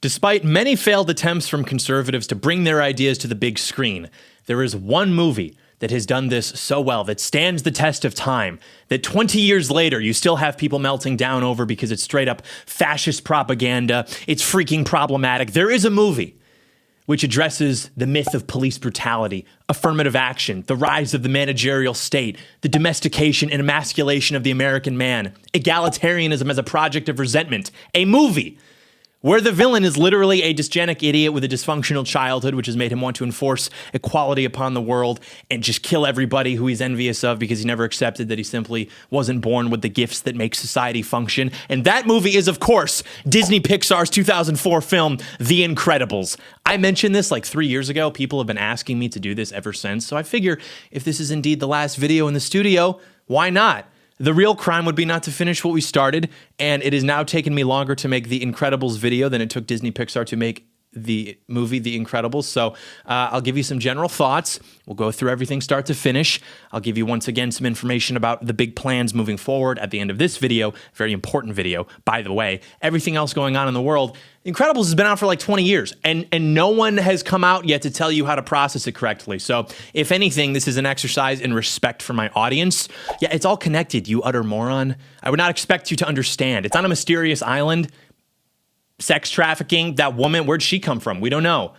Despite many failed attempts from conservatives to bring their ideas to the big screen, there is one movie that has done this so well, that stands the test of time, that 20 years later, you still have people melting down over because it's straight up fascist propaganda. It's freaking problematic. There is a movie which addresses the myth of police brutality, affirmative action, the rise of the managerial state, the domestication and emasculation of the American man, egalitarianism as a project of resentment, a movie where the villain is literally a dysgenic idiot with a dysfunctional childhood, which has made him want to enforce equality upon the world and just kill everybody who he's envious of because he never accepted that he simply wasn't born with the gifts that make society function. And that movie is, of course, Disney-Pixar's 2004 film, The Incredibles. I mentioned this like 3 years ago. People have been asking me to do this ever since. So I figure if this is indeed the last video in the studio, why not? The real crime would be not to finish what we started, and it has now taken me longer to make the Incredibles video than it took Disney-Pixar to make the movie The Incredibles. So I'll give you some general thoughts. We'll go through everything start to finish. I'll give you once again some information about the big plans moving forward at the end of this video. Very important video, by the way. Everything else going on in the world. Incredibles has been out for like 20 years, and no one has come out yet to tell you how to process it correctly. So if anything, this is an exercise in respect for my audience. Yeah, it's all connected, you utter moron. I would not expect you to understand. It's on a mysterious island. Sex trafficking, that woman, where'd she come from? We don't know.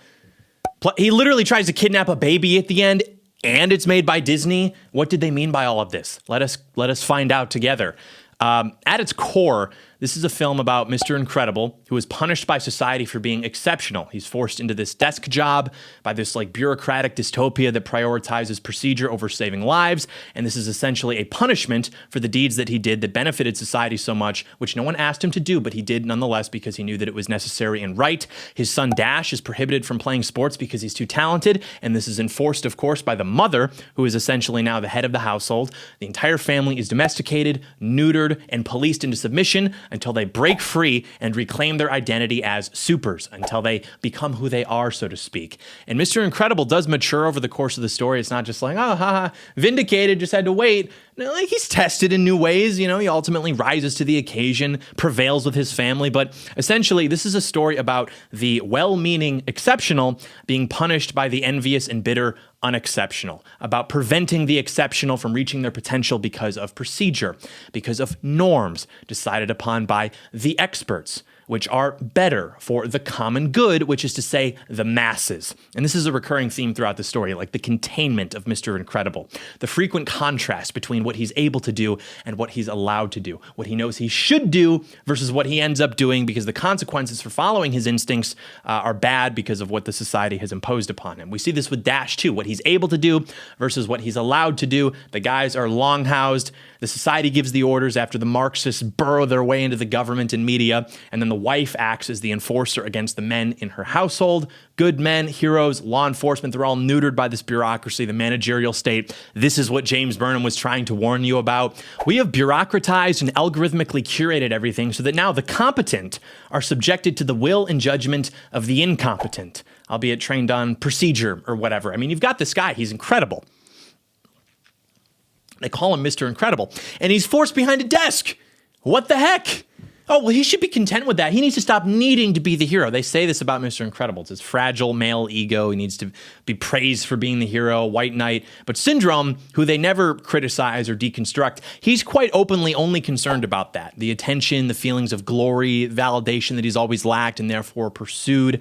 He literally tries to kidnap a baby at the end, and it's made by Disney. What did they mean by all of this? Let us find out together. At its core, this is a film about Mr. Incredible, who is punished by society for being exceptional. He's forced into this desk job by this like bureaucratic dystopia that prioritizes procedure over saving lives. And this is essentially a punishment for the deeds that he did that benefited society so much, which no one asked him to do, but he did nonetheless because he knew that it was necessary and right. His son Dash is prohibited from playing sports because he's too talented. And this is enforced, of course, by the mother, who is essentially now the head of the household. The entire family is domesticated, neutered, and policed into submission until they break free and reclaim their identity as supers, until they become who they are, so to speak. And Mr. Incredible does mature over the course of the story. It's not just like, oh, haha, vindicated, just had to wait. No, like he's tested in new ways. You know, he ultimately rises to the occasion, prevails with his family. But essentially, this is a story about the well-meaning exceptional being punished by the envious and bitter unexceptional, about preventing the exceptional from reaching their potential because of procedure, because of norms decided upon by the experts, which are better for the common good, which is to say the masses. And this is a recurring theme throughout the story, like the containment of Mr. Incredible, the frequent contrast between what he's able to do and what he's allowed to do, what he knows he should do versus what he ends up doing because the consequences for following his instincts are bad because of what the society has imposed upon him. We see this with Dash too, what he's able to do versus what he's allowed to do. The guys are long-housed. The society gives the orders after the Marxists burrow their way into the government and media, and then the wife acts as the enforcer against the men in her household. Good men, heroes, law enforcement, they're all neutered by this bureaucracy, the managerial state. This is what James Burnham was trying to warn you about. We have bureaucratized and algorithmically curated everything so that now the competent are subjected to the will and judgment of the incompetent, albeit trained on procedure or whatever. I mean, you've got this guy, he's incredible. They call him Mr. Incredible, and he's forced behind a desk. What the heck? Oh, well, he should be content with that. He needs to stop needing to be the hero. They say this about Mr. Incredible. It's his fragile male ego. He needs to be praised for being the hero, white knight. But Syndrome, who they never criticize or deconstruct, he's quite openly only concerned about that. The attention, the feelings of glory, validation that he's always lacked and therefore pursued.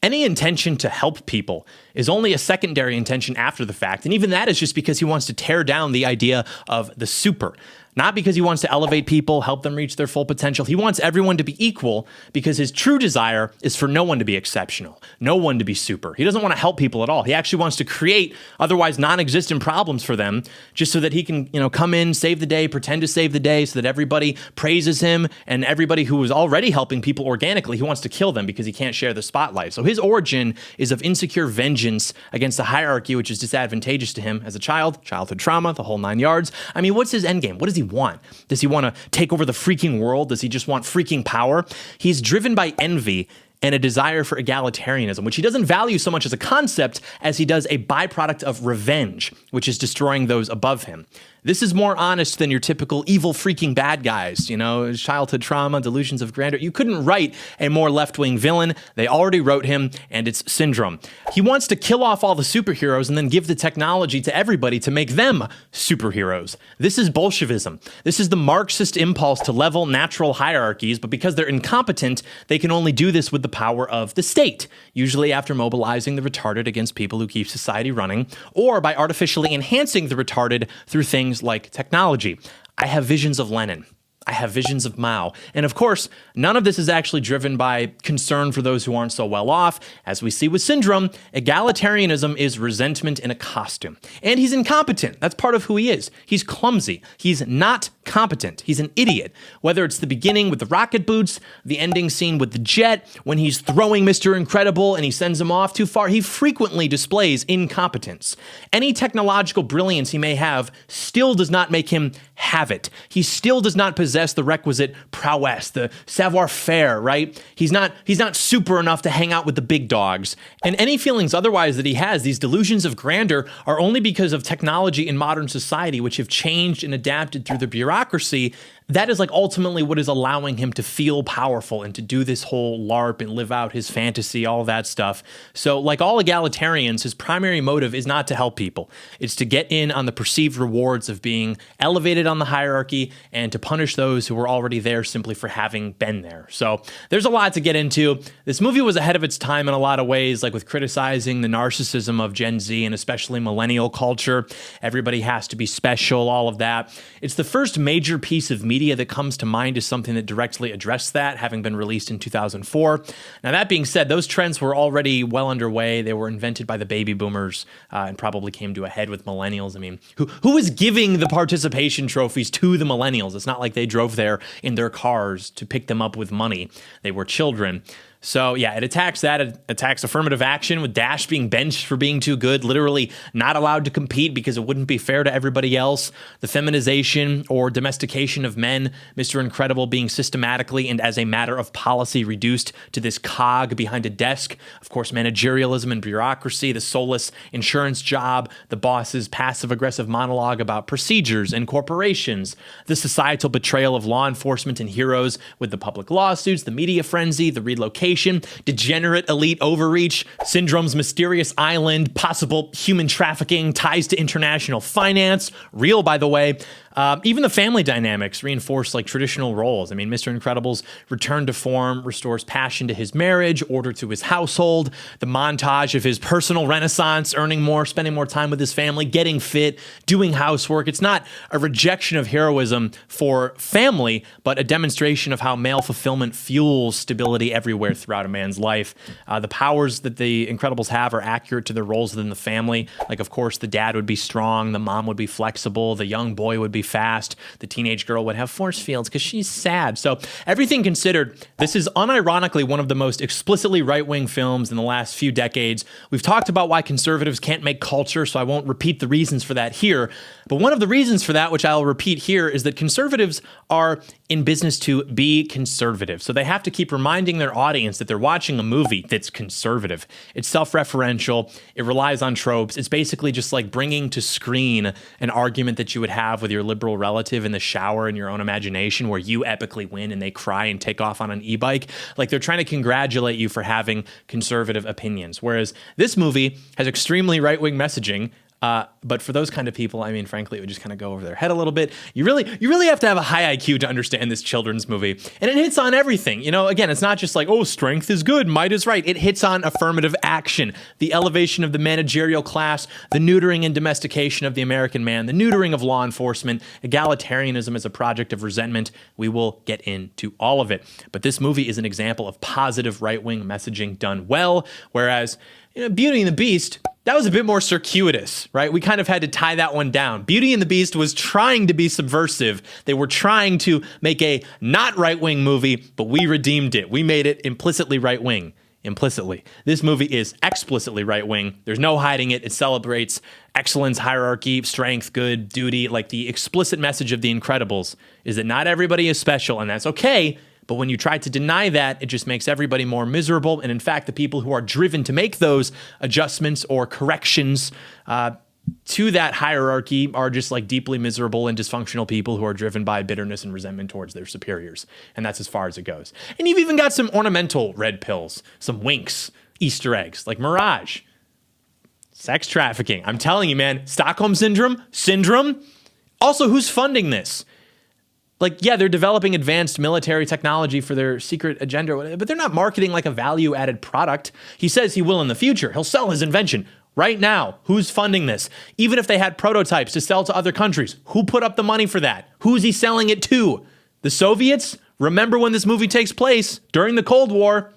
Any intention to help people is only a secondary intention after the fact, and even that is just because he wants to tear down the idea of the super. Not because he wants to elevate people, help them reach their full potential. He wants everyone to be equal because his true desire is for no one to be exceptional, no one to be super. He doesn't want to help people at all. He actually wants to create otherwise non-existent problems for them just so that he can, come in, save the day, pretend to save the day so that everybody praises him, and everybody who was already helping people organically, he wants to kill them because he can't share the spotlight. So his origin is of insecure vengeance against the hierarchy, which is disadvantageous to him as a child, childhood trauma, the whole 9 yards. I mean, what's his endgame? What does he want? Does he want to take over the freaking world? Does he just want freaking power? He's driven by envy and a desire for egalitarianism, which he doesn't value so much as a concept as he does a byproduct of revenge, which is destroying those above him. This is more honest than your typical evil freaking bad guys, childhood trauma, delusions of grandeur. You couldn't write a more left-wing villain. They already wrote him, and it's Syndrome. He wants to kill off all the superheroes and then give the technology to everybody to make them superheroes. This is Bolshevism. This is the Marxist impulse to level natural hierarchies, but because they're incompetent, they can only do this with the power of the state, usually after mobilizing the retarded against people who keep society running, or by artificially enhancing the retarded through things like technology. I have visions of Lenin. I have visions of Mao. And of course, none of this is actually driven by concern for those who aren't so well off. As we see with Syndrome, egalitarianism is resentment in a costume. And he's incompetent. That's part of who he is. He's clumsy. He's not competent. He's an idiot. Whether it's the beginning with the rocket boots, the ending scene with the jet, when he's throwing Mr. Incredible and he sends him off too far, he frequently displays incompetence. Any technological brilliance he may have still does not make him have it. He still does not possess the requisite prowess, the savoir-faire, right? He's not super enough to hang out with the big dogs. And any feelings otherwise that he has, these delusions of grandeur, are only because of technology in modern society, which have changed and adapted through the bureaucracy. That is like ultimately what is allowing him to feel powerful and to do this whole LARP and live out his fantasy, all that stuff. So like all egalitarians, his primary motive is not to help people. It's to get in on the perceived rewards of being elevated on the hierarchy and to punish those who were already there simply for having been there. So there's a lot to get into. This movie was ahead of its time in a lot of ways, like with criticizing the narcissism of Gen Z and especially millennial culture. Everybody has to be special, all of that. It's the first major piece of media that comes to mind as something that directly addressed that, having been released in 2004. Now, that being said, those trends were already well underway. They were invented by the baby boomers and probably came to a head with millennials. I mean, who was giving the participation trophies to the millennials? It's not like they drove there in their cars to pick them up with money. They were children. So yeah, it attacks that. It attacks affirmative action with Dash being benched for being too good, literally not allowed to compete because it wouldn't be fair to everybody else. The feminization or domestication of men, Mr. Incredible being systematically and as a matter of policy reduced to this cog behind a desk. Of course, managerialism and bureaucracy, the soulless insurance job, the boss's passive-aggressive monologue about procedures and corporations, the societal betrayal of law enforcement and heroes with the public lawsuits, the media frenzy, the relocation, degenerate elite overreach, Syndrome's mysterious island, possible human trafficking, ties to international finance, real by the way. Even the family dynamics reinforce like traditional roles. I mean, Mr. Incredible's return to form restores passion to his marriage, order to his household, the montage of his personal renaissance, earning more, spending more time with his family, getting fit, doing housework. It's not a rejection of heroism for family, but a demonstration of how male fulfillment fuels stability everywhere throughout a man's life. The powers that the Incredibles have are accurate to their roles within the family. Like, of course, the dad would be strong, the mom would be flexible, the young boy would be fast, the teenage girl would have force fields because she's sad. So everything considered, this is unironically one of the most explicitly right-wing films in the last few decades. We've talked about why conservatives can't make culture, so I won't repeat the reasons for that here. But one of the reasons for that, which I'll repeat here, is that conservatives are in business to be conservative. So they have to keep reminding their audience that they're watching a movie that's conservative. It's self-referential. It relies on tropes. It's basically just like bringing to screen an argument that you would have with your liberal relative in the shower in your own imagination where you epically win and they cry and take off on an e-bike. Like they're trying to congratulate you for having conservative opinions. Whereas this movie has extremely right-wing messaging. But for those kind of people, I mean, frankly, it would just kind of go over their head a little bit. You really have to have a high IQ to understand this children's movie. And it hits on everything. You know, again, it's not just like, oh, strength is good, might is right. It hits on affirmative action, the elevation of the managerial class, the neutering and domestication of the American man, the neutering of law enforcement, egalitarianism as a project of resentment. We will get into all of it. But this movie is an example of positive right-wing messaging done well, whereas Beauty and the Beast, that was a bit more circuitous, right? We kind of had to tie that one down. Beauty and the Beast was trying to be subversive. They were trying to make a not right-wing movie, but we redeemed it. We made it implicitly right-wing. Implicitly. This movie is explicitly right-wing. There's no hiding it. It celebrates excellence, hierarchy, strength, good, duty. Like the explicit message of The Incredibles is that not everybody is special, and that's okay. But when you try to deny that, it just makes everybody more miserable. And in fact, the people who are driven to make those adjustments or corrections, to that hierarchy are just like deeply miserable and dysfunctional people who are driven by bitterness and resentment towards their superiors. And that's as far as it goes. And you've even got some ornamental red pills, some winks, Easter eggs, like Mirage. Sex trafficking. I'm telling you, man, Stockholm Syndrome. Also, who's funding this? Like, yeah, they're developing advanced military technology for their secret agenda, but they're not marketing like a value-added product. He says he will in the future. He'll sell his invention. Right now, who's funding this? Even if they had prototypes to sell to other countries, who put up the money for that? Who's he selling it to? The Soviets? Remember when this movie takes place? During the Cold War.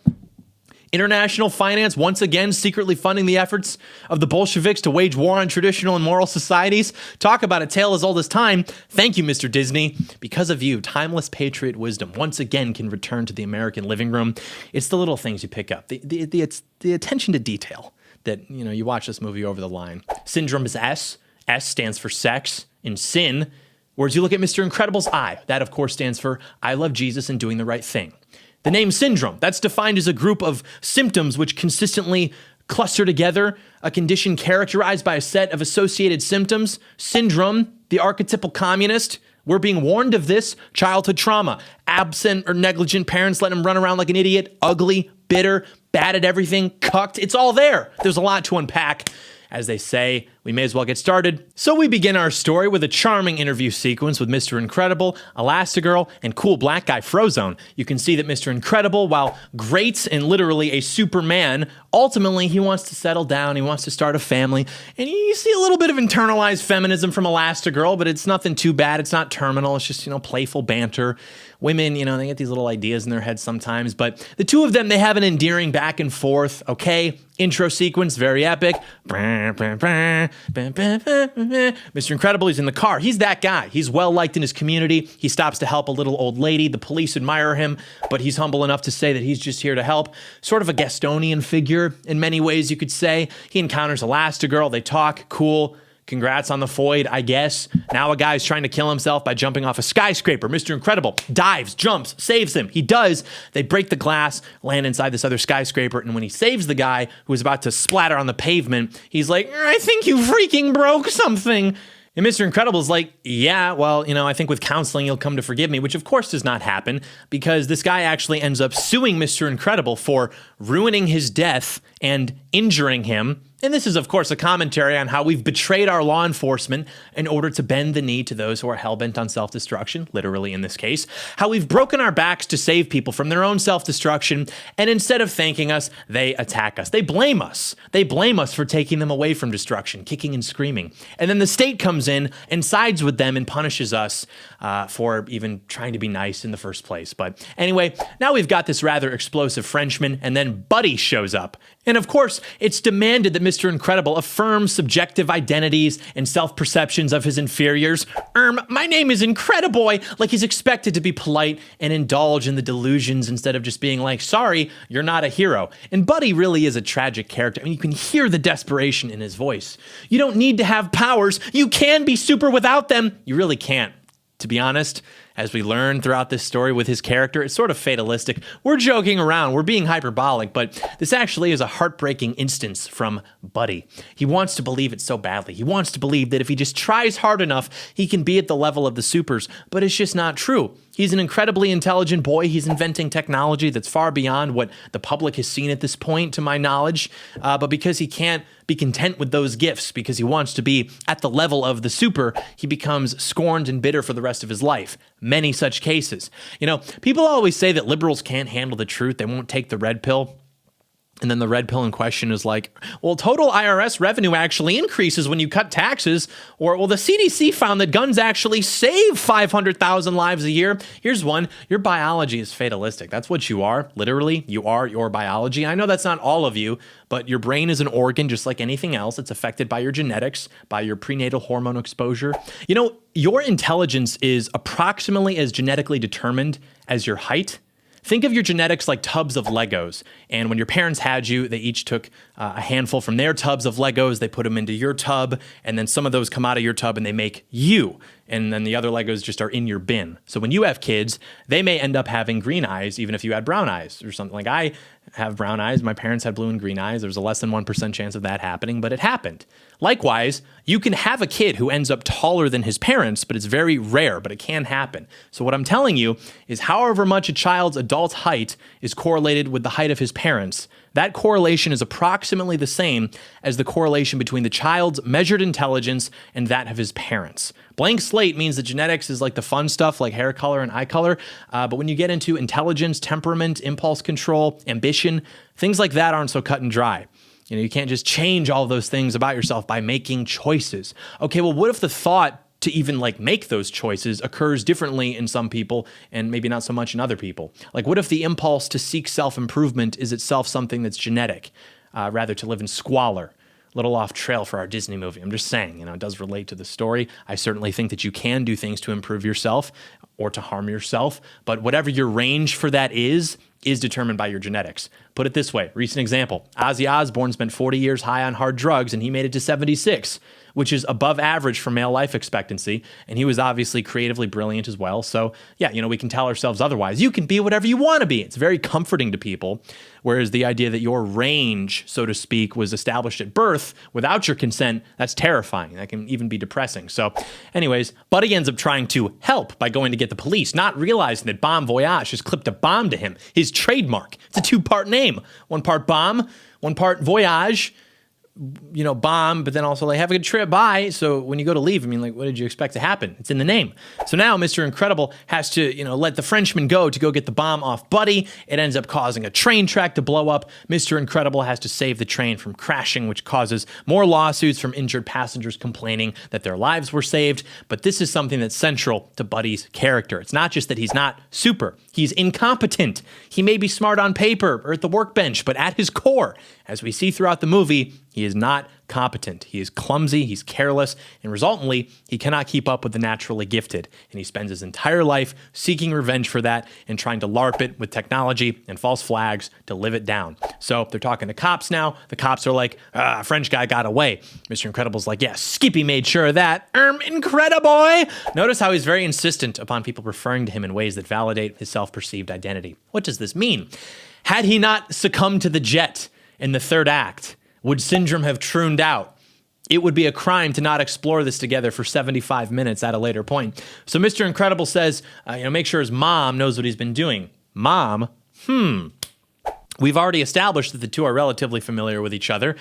International finance once again secretly funding the efforts of the Bolsheviks to wage war on traditional and moral societies. Talk about a tale as old as time. Thank you, Mr. Disney. Because of you, timeless patriot wisdom once again can return to the American living room. It's the little things you pick up. It's the attention to detail that, you watch this movie over the line. Syndrome is S. S stands for sex and sin. Whereas you look at Mr. Incredible's I. That, of course, stands for I love Jesus and doing the right thing. The name syndrome, that's defined as a group of symptoms which consistently cluster together, a condition characterized by a set of associated symptoms. Syndrome, the archetypal communist, we're being warned of this. Childhood trauma, absent or negligent parents let him run around like an idiot, ugly, bitter, bad at everything, cucked. It's all there. There's a lot to unpack. As they say, we may as well get started. So we begin our story with a charming interview sequence with Mr. Incredible, Elastigirl, and cool black guy Frozone. You can see that Mr. Incredible, while great and literally a Superman, ultimately he wants to settle down, he wants to start a family, and you see a little bit of internalized feminism from Elastigirl, but it's nothing too bad, it's not terminal, it's just, playful banter. Women, they get these little ideas in their heads sometimes, but the two of them, they have an endearing back and forth, okay? Intro sequence, very epic. Mr. Incredible, he's in the car. He's that guy. He's well-liked in his community. He stops to help a little old lady. The police admire him, but he's humble enough to say that he's just here to help. Sort of a Gastonian figure in many ways, you could say. He encounters Elastigirl. They talk. Cool. Congrats on the foid, I guess. Now a guy's trying to kill himself by jumping off a skyscraper. Mr. Incredible dives, jumps, saves him. He does. They break the glass, land inside this other skyscraper, and when he saves the guy who is about to splatter on the pavement, he's like, I think you freaking broke something. And Mr. Incredible's like, yeah, well, I think with counseling you'll come to forgive me, which of course does not happen because this guy actually ends up suing Mr. Incredible for ruining his death and injuring him. And this is, of course, a commentary on how we've betrayed our law enforcement in order to bend the knee to those who are hell-bent on self-destruction, literally in this case. How we've broken our backs to save people from their own self-destruction, and instead of thanking us, they attack us. They blame us. They blame us for taking them away from destruction, kicking and screaming. And then the state comes in and sides with them and punishes us for even trying to be nice in the first place. But anyway, now we've got this rather explosive Frenchman, and then Buddy shows up. And of course, it's demanded that Mr. Incredible affirm subjective identities and self-perceptions of his inferiors. My name is Incrediboy. Like he's expected to be polite and indulge in the delusions instead of just being like, sorry, you're not a hero. And Buddy really is a tragic character. I mean, you can hear the desperation in his voice. You don't need to have powers. You can be super without them. You really can't. To be honest, as we learn throughout this story with his character, it's sort of fatalistic. We're joking around, we're being hyperbolic, but this actually is a heartbreaking instance from Buddy. He wants to believe it so badly. He wants to believe that if he just tries hard enough, he can be at the level of the supers, but it's just not true. He's an incredibly intelligent boy. He's inventing technology that's far beyond what the public has seen at this point, to my knowledge. But because he can't be content with those gifts, because he wants to be at the level of the super, he becomes scorned and bitter for the rest of his life. Many such cases. People always say that liberals can't handle the truth. They won't take the red pill. And then the red pill in question is like, well, total IRS revenue actually increases when you cut taxes. Or, well, the CDC found that guns actually save 500,000 lives a year. Here's one. Your biology is fatalistic. That's what you are. Literally, you are your biology. I know that's not all of you, but your brain is an organ just like anything else. It's affected by your genetics, by your prenatal hormone exposure. Your intelligence is approximately as genetically determined as your height. Think of your genetics like tubs of Legos. And when your parents had you, they each took a handful from their tubs of Legos, they put them into your tub, and then some of those come out of your tub and they make you. And then the other Legos just are in your bin. So when you have kids, they may end up having green eyes, even if you had brown eyes or something. Like have brown eyes. My parents had blue and green eyes. There's a less than 1% chance of that happening, but it happened. Likewise, you can have a kid who ends up taller than his parents, but it's very rare, but it can happen. So what I'm telling you is however much a child's adult height is correlated with the height of his parents, that correlation is approximately the same as the correlation between the child's measured intelligence and that of his parents. Blank slate means that genetics is like the fun stuff like hair color and eye color, but when you get into intelligence, temperament, impulse control, ambition, things like that aren't so cut and dry. You know, you can't just change all those things about yourself by making choices. Okay, well, what if the thought to even like make those choices occurs differently in some people and maybe not so much in other people? Like, what if the impulse to seek self-improvement is itself something that's genetic, rather to live in squalor? Little off trail for our Disney movie. I'm just saying, you know, it does relate to the story. I certainly think that you can do things to improve yourself or to harm yourself, but whatever your range for that is determined by your genetics. Put it this way, recent example, Ozzy Osbourne spent 40 years high on hard drugs and he made it to 76, which is above average for male life expectancy, and he was obviously creatively brilliant as well. So yeah, you know, we can tell ourselves otherwise. You can be whatever you want to be. It's very comforting to people, whereas the idea that your range, so to speak, was established at birth without your consent, that's terrifying. That can even be depressing. So anyways, Buddy ends up trying to help by going to get the police, not realizing that Bon Voyage has clipped a bomb to him, his trademark. It's a two-part name. One part bomb, one part voyage. You know, bomb, but then also like, have a good trip, bye. So when you go to leave, I mean, like, what did you expect to happen? It's in the name. So now Mr. Incredible has to, you know, let the Frenchman go to go get the bomb off Buddy. It ends up causing a train track to blow up. Mr. Incredible has to save the train from crashing, which causes more lawsuits from injured passengers complaining that their lives were saved. But this is something that's central to Buddy's character. It's not just that he's not super. He's incompetent. He may be smart on paper or at the workbench, but at his core, as we see throughout the movie, he is not competent. He is clumsy, he's careless, and resultantly, he cannot keep up with the naturally gifted. And he spends his entire life seeking revenge for that and trying to LARP it with technology and false flags to live it down. So they're talking to cops now. The cops are like, French guy got away. Mr. Incredible's like, yeah, Skippy made sure of that. Incrediboy! Notice how he's very insistent upon people referring to him in ways that validate his self-perceived identity. What does this mean? Had he not succumbed to the jet in the third act, would Syndrome have trooned out? It would be a crime to not explore this together for 75 minutes at a later point. So Mr. Incredible says, make sure his mom knows what he's been doing. Mom? We've already established that the two are relatively familiar with each other.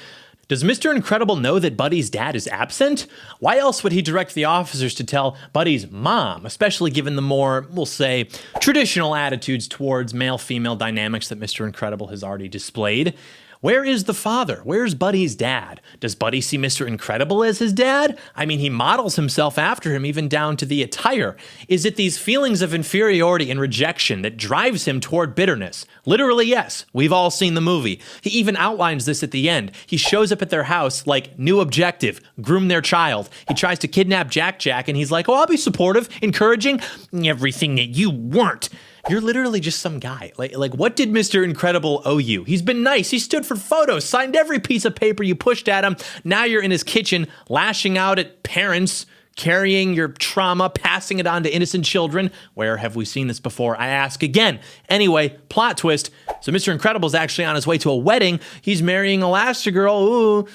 Does Mr. Incredible know that Buddy's dad is absent? Why else would he direct the officers to tell Buddy's mom, especially given the more, we'll say, traditional attitudes towards male-female dynamics that Mr. Incredible has already displayed? Where is the father? Where's Buddy's dad? Does Buddy see Mr. Incredible as his dad? I mean, he models himself after him, even down to the attire. Is it these feelings of inferiority and rejection that drives him toward bitterness? Literally, yes. We've all seen the movie. He even outlines this at the end. He shows up at their house like, new objective, groom their child. He tries to kidnap Jack, and he's like, oh, I'll be supportive, encouraging, everything that you weren't. You're literally just some guy. Like, what did Mr. Incredible owe you? He's been nice. He stood for photos, signed every piece of paper you pushed at him. Now you're in his kitchen, lashing out at parents, carrying your trauma, passing it on to innocent children. Where have we seen this before? I ask again. Anyway, plot twist. So Mr. Incredible's actually on his way to a wedding. He's marrying Elastigirl. Ooh,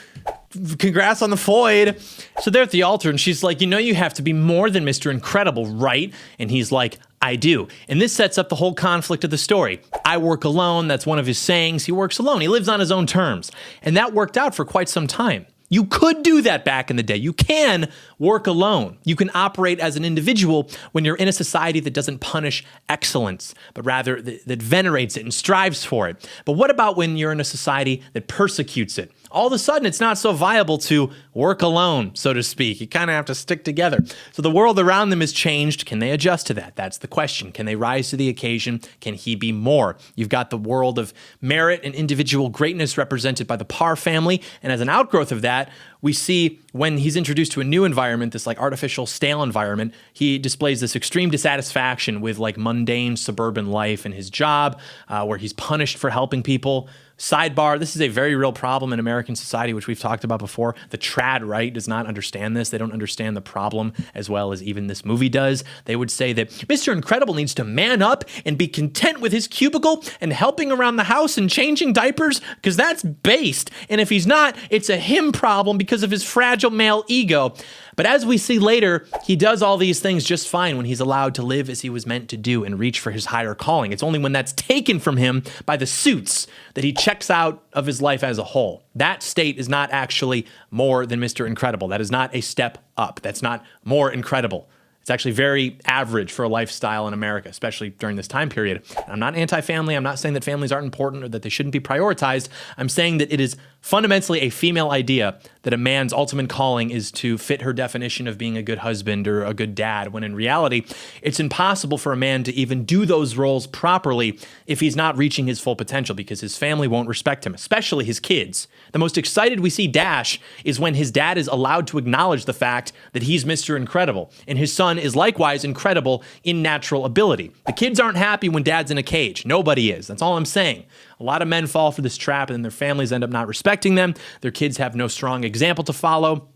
congrats on the foid. So they're at the altar, and she's like, you have to be more than Mr. Incredible, right? And he's like, I do. And this sets up the whole conflict of the story. I work alone. That's one of his sayings. He works alone. He lives on his own terms. And that worked out for quite some time. You could do that back in the day. You can work alone. You can operate as an individual when you're in a society that doesn't punish excellence, but rather that venerates it and strives for it. But what about when you're in a society that persecutes it? All of a sudden, it's not so viable to work alone, so to speak. You kind of have to stick together. So the world around them has changed. Can they adjust to that? That's the question. Can they rise to the occasion? Can he be more? You've got the world of merit and individual greatness represented by the Parr family. And as an outgrowth of that, we see when he's introduced to a new environment, this like artificial stale environment, he displays this extreme dissatisfaction with like mundane suburban life and his job, where he's punished for helping people. Sidebar, this is a very real problem in American society, which we've talked about before. The trad right does not understand this. They don't understand the problem as well as even this movie does. They would say that Mr. Incredible needs to man up and be content with his cubicle and helping around the house and changing diapers, because that's based. And if he's not, it's a him problem because of his fragile male ego. But as we see later, he does all these things just fine when he's allowed to live as he was meant to do and reach for his higher calling. It's only when that's taken from him by the suits that he checks out of his life as a whole. That state is not actually more than Mr. Incredible. That is not a step up. That's not more incredible. It's actually very average for a lifestyle in America, especially during this time period. I'm not anti-family. I'm not saying that families aren't important or that they shouldn't be prioritized. I'm saying that it is fundamentally a female idea that a man's ultimate calling is to fit her definition of being a good husband or a good dad, when in reality, it's impossible for a man to even do those roles properly if he's not reaching his full potential, because his family won't respect him, especially his kids. The most excited we see Dash is when his dad is allowed to acknowledge the fact that he's Mr. Incredible, and his son is likewise incredible in natural ability. The kids aren't happy when dad's in a cage. Nobody is. That's all I'm saying. A lot of men fall for this trap, and then their families end up not respecting them. Their kids have no strong example to follow.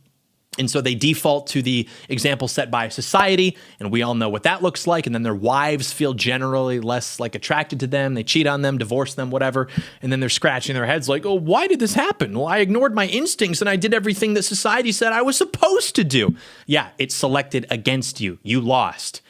And so they default to the example set by society, and we all know what that looks like. And then their wives feel generally less like attracted to them. They cheat on them, divorce them, whatever. And then they're scratching their heads like, oh, why did this happen? Well, I ignored my instincts and I did everything that society said I was supposed to do. Yeah, it's selected against you. You lost.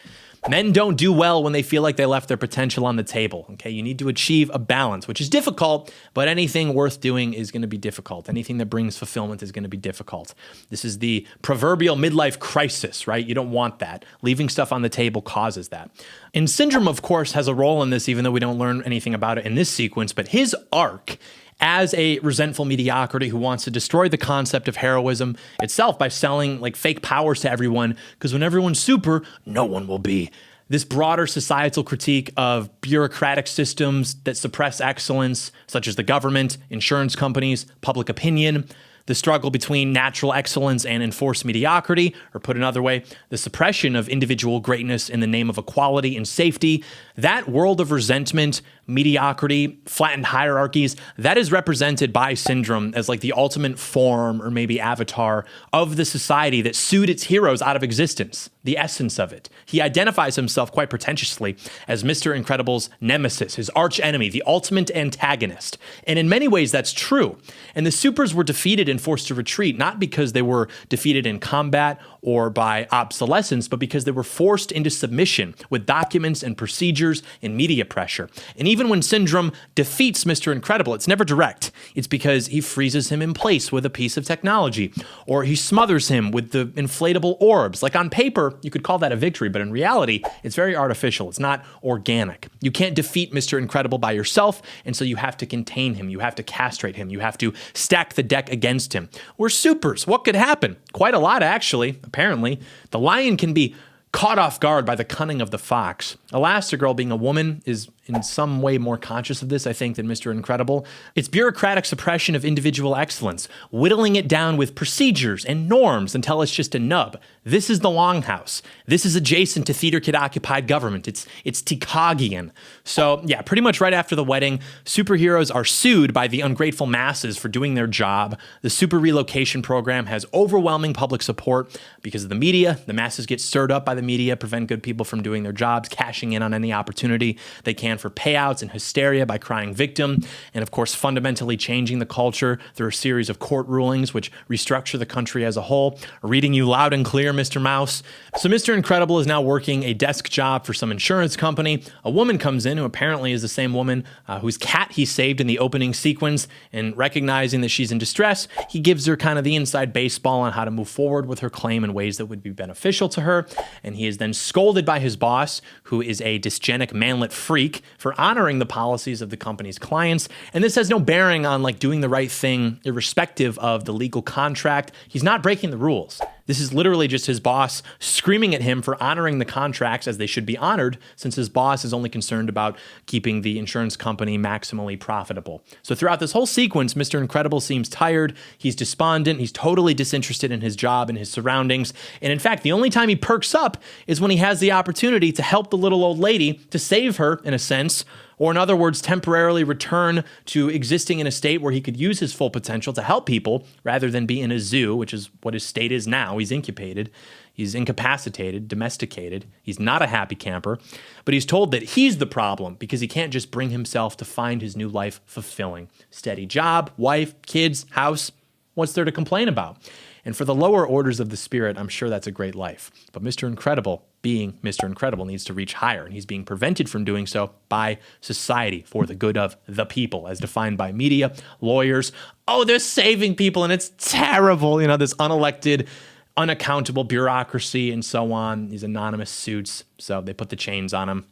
Men don't do well when they feel like they left their potential on the table. Okay, you need to achieve a balance, which is difficult, but anything worth doing is going to be difficult. Anything that brings fulfillment is going to be difficult. This is the proverbial midlife crisis, right? You don't want that. Leaving stuff on the table causes that. And Syndrome, of course, has a role in this, even though we don't learn anything about it in this sequence, but his arc as a resentful mediocrity who wants to destroy the concept of heroism itself by selling like fake powers to everyone, because when everyone's super, no one will be. This broader societal critique of bureaucratic systems that suppress excellence, such as the government, insurance companies, public opinion, the struggle between natural excellence and enforced mediocrity, or put another way, the suppression of individual greatness in the name of equality and safety. That world of resentment, mediocrity, flattened hierarchies, that is represented by Syndrome as like the ultimate form or maybe avatar of the society that sued its heroes out of existence, the essence of it. He identifies himself quite pretentiously as Mr. Incredible's nemesis, his arch enemy, the ultimate antagonist. And in many ways, that's true. And the supers were defeated and forced to retreat, not because they were defeated in combat or by obsolescence, but because they were forced into submission with documents and procedures and media pressure. And even when Syndrome defeats Mr. Incredible, it's never direct. It's because he freezes him in place with a piece of technology, or he smothers him with the inflatable orbs. Like on paper, you could call that a victory, but in reality, it's very artificial. It's not organic. You can't defeat Mr. Incredible by yourself, and so you have to contain him. You have to castrate him. You have to stack the deck against him. We're supers. What could happen? Quite a lot, actually. Apparently, the lion can be caught off guard by the cunning of the fox. Elastigirl, being a woman, is in some way more conscious of this, I think, than Mr. Incredible. It's bureaucratic suppression of individual excellence, whittling it down with procedures and norms until it's just a nub. This is the Longhouse. This is adjacent to Theater Kid-occupied government. It's Tikagian. So, yeah, pretty much right after the wedding, superheroes are sued by the ungrateful masses for doing their job. The super relocation program has overwhelming public support because of the media. The masses get stirred up by the media, prevent good people from doing their jobs, cashing in on any opportunity they can for payouts and hysteria by crying victim, and of course fundamentally changing the culture through a series of court rulings which restructure the country as a whole. Reading you loud and clear, Mr. Mouse. So Mr. Incredible is now working a desk job for some insurance company. A woman comes in who apparently is the same woman whose cat he saved in the opening sequence, and recognizing that she's in distress, he gives her kind of the inside baseball on how to move forward with her claim in ways that would be beneficial to her, and he is then scolded by his boss, who is a dysgenic manlet freak, for honoring the policies of the company's clients. And this has no bearing on like doing the right thing irrespective of the legal contract. He's not breaking the rules. This is literally just his boss screaming at him for honoring the contracts as they should be honored, since his boss is only concerned about keeping the insurance company maximally profitable. So throughout this whole sequence, Mr. Incredible seems tired, he's despondent, he's totally disinterested in his job and his surroundings, and in fact, the only time he perks up is when he has the opportunity to help the little old lady, to save her, in a sense, or in other words, temporarily return to existing in a state where he could use his full potential to help people rather than be in a zoo, which is what his state is now. He's incubated, he's incapacitated, domesticated. He's not a happy camper, but he's told that he's the problem because he can't just bring himself to find his new life fulfilling. Steady job, wife, kids, house. What's there to complain about? And for the lower orders of the spirit, I'm sure that's a great life. But Mr. Incredible, being Mr. Incredible, needs to reach higher, and he's being prevented from doing so by society for the good of the people, as defined by media, lawyers. Oh, they're saving people, and it's terrible. This unelected, unaccountable bureaucracy and so on, these anonymous suits. So they put the chains on him.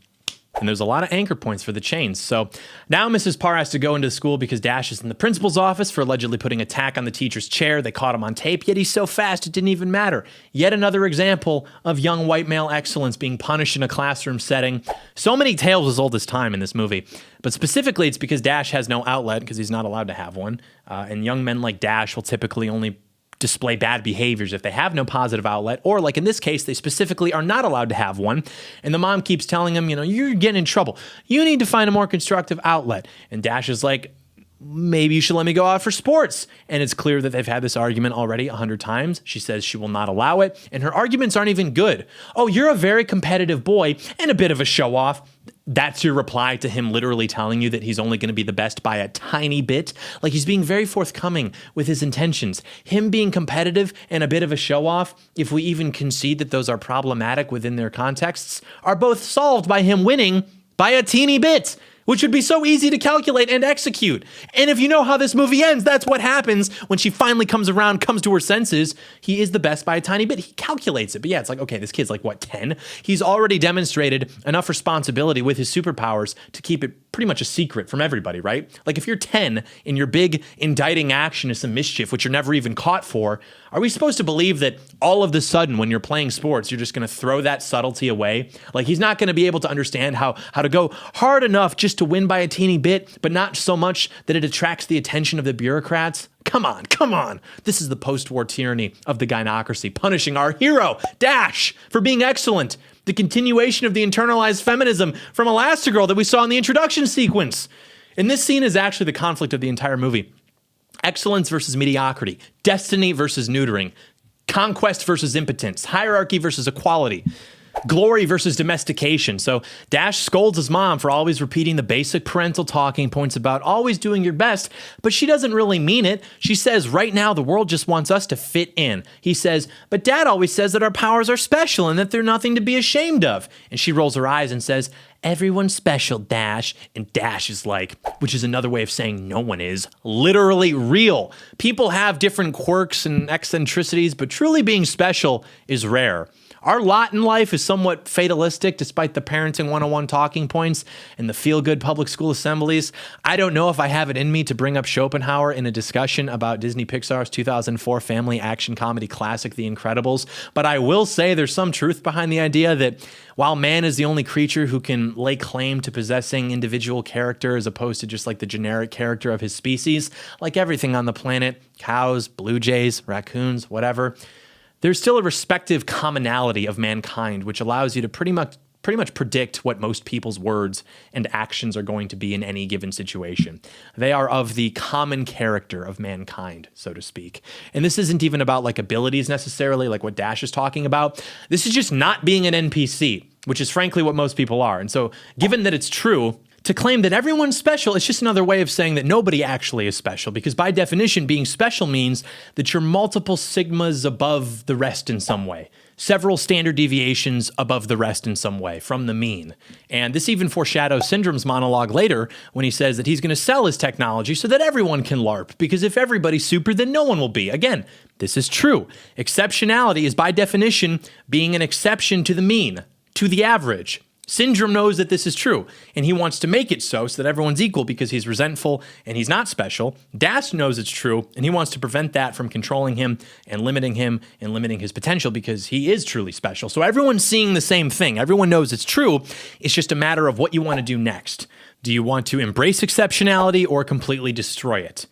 And there's a lot of anchor points for the chains. So now Mrs. Parr has to go into school because Dash is in the principal's office for allegedly putting a tack on the teacher's chair. They caught him on tape, yet he's so fast it didn't even matter. Yet another example of young white male excellence being punished in a classroom setting. So many tales as old as time in this movie. But specifically, it's because Dash has no outlet because he's not allowed to have one. And young men like Dash will typically only display bad behaviors if they have no positive outlet, or like in this case, they specifically are not allowed to have one. And the mom keeps telling him, you're getting in trouble. You need to find a more constructive outlet. And Dash is like, maybe you should let me go out for sports. And it's clear that they've had this argument already 100 times. She says she will not allow it. And her arguments aren't even good. Oh, you're a very competitive boy and a bit of a show off. That's your reply to him literally telling you that he's only going to be the best by a tiny bit. Like, he's being very forthcoming with his intentions. Him being competitive and a bit of a show-off, if we even concede that those are problematic within their contexts, are both solved by him winning by a teeny bit, which would be so easy to calculate and execute. And if you know how this movie ends, that's what happens when she finally comes around, comes to her senses. He is the best by a tiny bit. He calculates it. But yeah, it's like, okay, this kid's like, 10? He's already demonstrated enough responsibility with his superpowers to keep it pretty much a secret from everybody, right? Like, if you're 10 and your big indicting action is some mischief, which you're never even caught for, are we supposed to believe that all of the sudden when you're playing sports, you're just going to throw that subtlety away? Like, he's not going to be able to understand how to go hard enough just to win by a teeny bit, but not so much that it attracts the attention of the bureaucrats? Come on. This is the post-war tyranny of the gynocracy, punishing our hero, Dash, for being excellent. The continuation of the internalized feminism from Elastigirl that we saw in the introduction sequence. And this scene is actually the conflict of the entire movie. Excellence versus mediocrity, destiny versus neutering, conquest versus impotence, hierarchy versus equality, glory versus domestication. So Dash scolds his mom for always repeating the basic parental talking points about always doing your best, but she doesn't really mean it. She says, right now, the world just wants us to fit in. He says, but Dad always says that our powers are special and that they're nothing to be ashamed of. And she rolls her eyes and says, everyone's special, Dash. And Dash is like, which is another way of saying no one is, literally real. People have different quirks and eccentricities, but truly being special is rare. Our lot in life is somewhat fatalistic, despite the parenting 101 talking points and the feel-good public school assemblies. I don't know if I have it in me to bring up Schopenhauer in a discussion about Disney-Pixar's 2004 family action comedy classic, The Incredibles, but I will say there's some truth behind the idea that while man is the only creature who can lay claim to possessing individual character as opposed to just like the generic character of his species, like everything on the planet, cows, blue jays, raccoons, whatever, there's still a respective commonality of mankind, which allows you to pretty much predict what most people's words and actions are going to be in any given situation. They are of the common character of mankind, so to speak. And this isn't even about like abilities necessarily, like what Dash is talking about. This is just not being an NPC, which is frankly what most people are. And so given that it's true, to claim that everyone's special, it's just another way of saying that nobody actually is special, because by definition, being special means that you're multiple sigmas above the rest in some way, several standard deviations above the rest in some way from the mean. And this even foreshadows Syndrome's monologue later when he says that he's going to sell his technology so that everyone can LARP, because if everybody's super, then no one will be. Again, this is true. Exceptionality is by definition being an exception to the mean, to the average. Syndrome knows that this is true, and he wants to make it so that everyone's equal because he's resentful and he's not special. Dash knows it's true, and he wants to prevent that from controlling him and limiting his potential because he is truly special. So everyone's seeing the same thing. Everyone knows it's true. It's just a matter of what you want to do next. Do you want to embrace exceptionality or completely destroy it?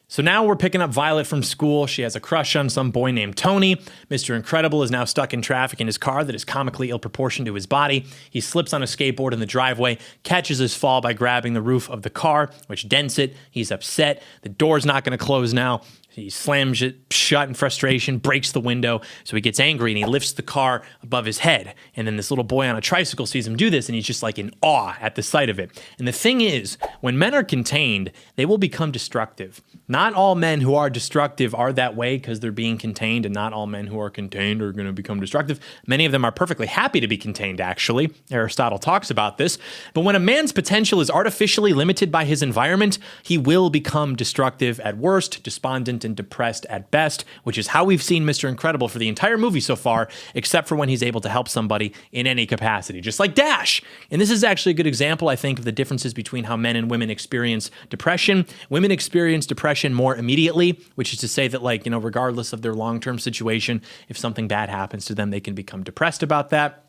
So now we're picking up Violet from school. She has a crush on some boy named Tony. Mr. Incredible is now stuck in traffic in his car that is comically ill-proportioned to his body. He slips on a skateboard in the driveway, catches his fall by grabbing the roof of the car, which dents it. He's upset. The door's not going to close now. He slams it shut in frustration, breaks the window, so he gets angry and he lifts the car above his head. And then this little boy on a tricycle sees him do this and he's just like in awe at the sight of it. And the thing is, when men are contained, they will become destructive. Not all men who are destructive are that way because they're being contained, and not all men who are contained are going to become destructive. Many of them are perfectly happy to be contained, actually. Aristotle talks about this. But when a man's potential is artificially limited by his environment, he will become destructive at worst, despondent and depressed at best, which is how we've seen Mr. Incredible for the entire movie so far, except for when he's able to help somebody in any capacity, just like Dash. And this is actually a good example, I think, of the differences between how men and women experience depression. Women experience depression more immediately, which is to say that, like, regardless of their long-term situation, if something bad happens to them, they can become depressed about that.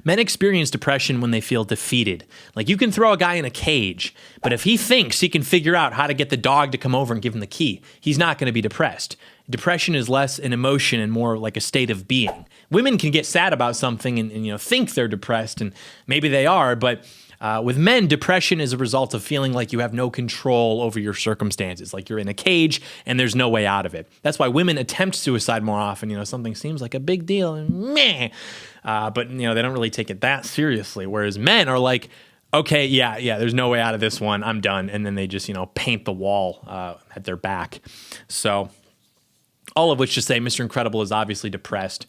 Men experience depression when they feel defeated. Like, you can throw a guy in a cage, but if he thinks he can figure out how to get the dog to come over and give him the key, he's not going to be depressed. Depression is less an emotion and more like a state of being. Women can get sad about something and think they're depressed, and maybe they are, but with men, depression is a result of feeling like you have no control over your circumstances, like you're in a cage and there's no way out of it. That's why women attempt suicide more often. Something seems like a big deal and meh. But they don't really take it that seriously. Whereas men are like, okay, yeah, there's no way out of this one. I'm done. And then they just, paint the wall at their back. So all of which to say Mr. Incredible is obviously depressed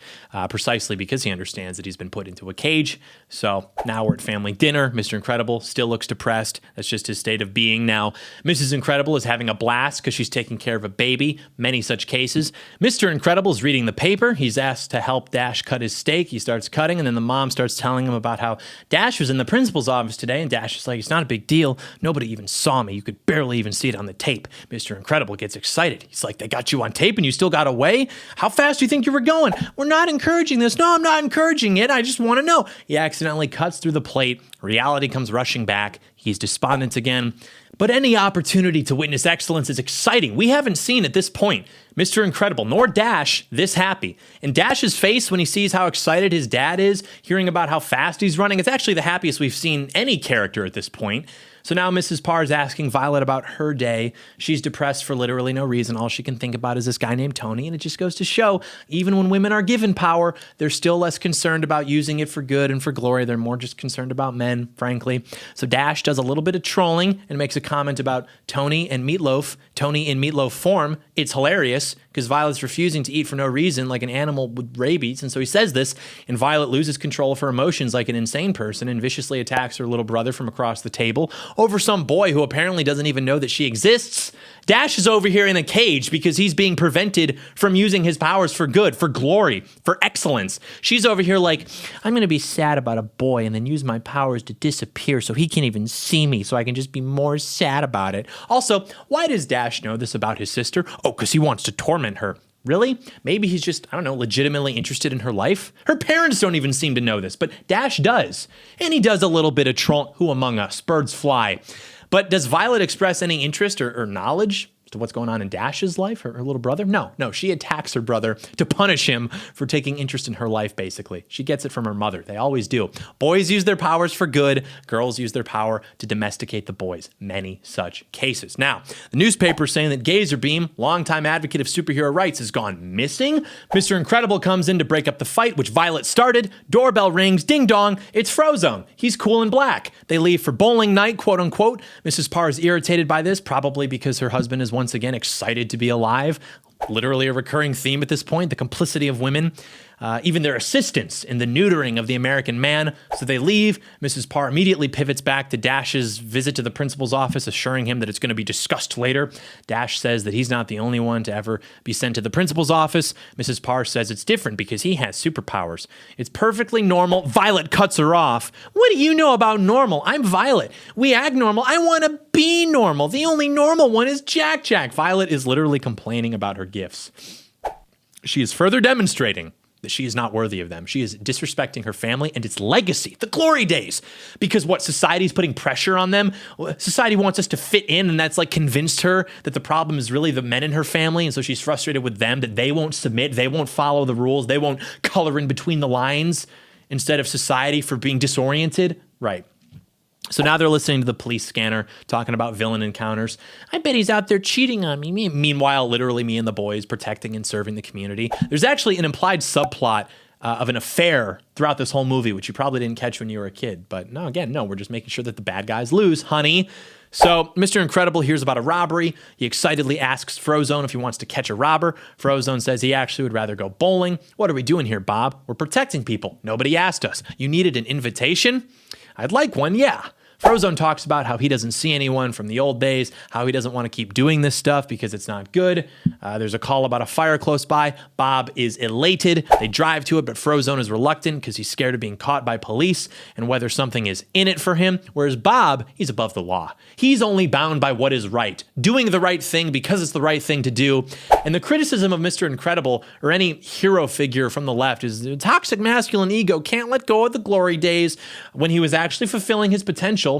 precisely because he understands that he's been put into a cage. So now we're at family dinner. Mr. Incredible still looks depressed. That's just his state of being now. Mrs. Incredible is having a blast because she's taking care of a baby. Many such cases. Mr. Incredible is reading the paper. He's asked to help Dash cut his steak. He starts cutting, and then the mom starts telling him about how Dash was in the principal's office today, and Dash is like, it's not a big deal. Nobody even saw me. You could barely even see it on the tape. Mr. Incredible gets excited. He's like, they got you on tape and you still got away? How fast do you think you were going? We're not encouraging this. No, I'm not encouraging it. I just want to know. He accidentally cuts through the plate. Reality comes rushing back. He's despondent again. But any opportunity to witness excellence is exciting. We haven't seen at this point Mr. Incredible nor Dash this happy. And Dash's face when he sees how excited his dad is, hearing about how fast he's running, it's actually the happiest we've seen any character at this point. So now Mrs. Parr is asking Violet about her day. She's depressed for literally no reason. All she can think about is this guy named Tony, and it just goes to show, even when women are given power, they're still less concerned about using it for good and for glory. They're more just concerned about men, frankly. So Dash does a little bit of trolling and makes a comment about Tony and Meatloaf, Tony in meatloaf form. It's hilarious because Violet's refusing to eat for no reason like an animal with rabies, and so he says this, and Violet loses control of her emotions like an insane person and viciously attacks her little brother from across the table over some boy who apparently doesn't even know that she exists. Dash is over here in a cage because he's being prevented from using his powers for good, for glory, for excellence. She's over here like, I'm going to be sad about a boy and then use my powers to disappear so he can't even see me, so I can just be more sad about it. Also, why does Dash know this about his sister? Oh, because he wants to torment her. Really? Maybe he's just, legitimately interested in her life? Her parents don't even seem to know this, but Dash does. And he does a little bit of troll. Who among us? Birds fly. But does Violet express any interest or knowledge to what's going on in Dash's life, her little brother? No, she attacks her brother to punish him for taking interest in her life, basically. She gets it from her mother. They always do. Boys use their powers for good. Girls use their power to domesticate the boys. Many such cases. Now, the newspaper is saying that Gazerbeam, longtime advocate of superhero rights, has gone missing. Mr. Incredible comes in to break up the fight, which Violet started. Doorbell rings. Ding dong. It's Frozone. He's cool and black. They leave for bowling night, quote unquote. Mrs. Parr is irritated by this, probably because her husband is once again excited to be alive. Literally a recurring theme at this point, the complicity of women. even their assistance in the neutering of the American man. So they leave. Mrs. Parr immediately pivots back to Dash's visit to the principal's office, assuring him that it's going to be discussed later. Dash says that he's not the only one to ever be sent to the principal's office. Mrs. Parr says it's different because he has superpowers. It's perfectly normal. Violet cuts her off. What do you know about normal? I'm Violet. We act normal. I want to be normal. The only normal one is Jack Jack. Violet is literally complaining about her gifts. She is further demonstrating that she is not worthy of them. She is disrespecting her family and its legacy, the glory days. Because what, society's putting pressure on them? Society wants us to fit in, and that's like convinced her that the problem is really the men in her family, and so she's frustrated with them, that they won't submit, they won't follow the rules, they won't color in between the lines instead of society for being disoriented. Right. So now they're listening to the police scanner talking about villain encounters. I bet he's out there cheating on me. Meanwhile, literally me and the boys protecting and serving the community. There's actually an implied subplot of an affair throughout this whole movie, which you probably didn't catch when you were a kid. But no, we're just making sure that the bad guys lose, honey. So Mr. Incredible hears about a robbery. He excitedly asks Frozone if he wants to catch a robber. Frozone says he actually would rather go bowling. What are we doing here, Bob? We're protecting people. Nobody asked us. You needed an invitation? I'd like one, yeah. Frozone talks about how he doesn't see anyone from the old days, how he doesn't want to keep doing this stuff because it's not good. There's a call about a fire close by. Bob is elated. They drive to it, but Frozone is reluctant because he's scared of being caught by police and whether something is in it for him. Whereas Bob, he's above the law. He's only bound by what is right, doing the right thing because it's the right thing to do. And the criticism of Mr. Incredible or any hero figure from the left is the toxic masculine ego can't let go of the glory days when he was actually fulfilling his potential,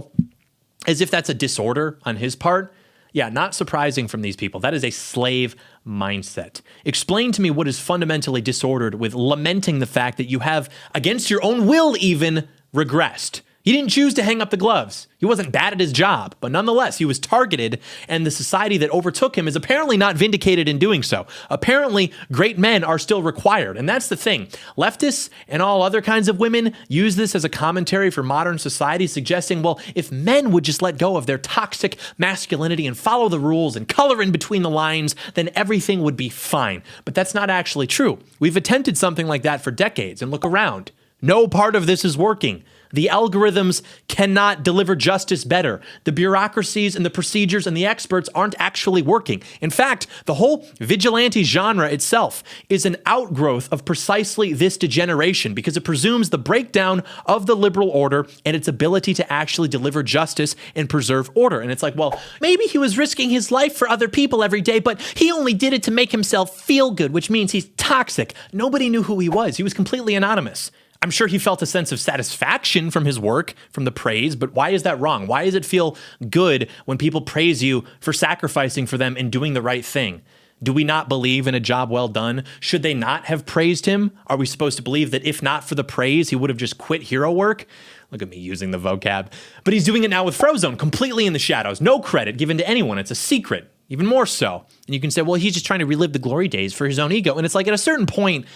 as if that's a disorder on his part. Yeah, not surprising from these people. That is a slave mindset. Explain to me what is fundamentally disordered with lamenting the fact that you have, against your own will even, regressed. He didn't choose to hang up the gloves. He wasn't bad at his job, but nonetheless, he was targeted, and the society that overtook him is apparently not vindicated in doing so. Apparently, great men are still required, and that's the thing. Leftists and all other kinds of women use this as a commentary for modern society, suggesting, well, if men would just let go of their toxic masculinity and follow the rules and color in between the lines, then everything would be fine. But that's not actually true. We've attempted something like that for decades, and look around. No part of this is working. The algorithms cannot deliver justice better. The bureaucracies and the procedures and the experts aren't actually working. In fact, the whole vigilante genre itself is an outgrowth of precisely this degeneration because it presumes the breakdown of the liberal order and its ability to actually deliver justice and preserve order. And it's like, well, maybe he was risking his life for other people every day, but he only did it to make himself feel good, which means he's toxic. Nobody knew who he was. He was completely anonymous. I'm sure he felt a sense of satisfaction from his work, from the praise, but why is that wrong? Why does it feel good when people praise you for sacrificing for them and doing the right thing? Do we not believe in a job well done? Should they not have praised him? Are we supposed to believe that if not for the praise, he would have just quit hero work? Look at me using the vocab. But he's doing it now with Frozone, completely in the shadows. No credit given to anyone. It's a secret, even more so. And you can say, well, he's just trying to relive the glory days for his own ego. And it's like at a certain point,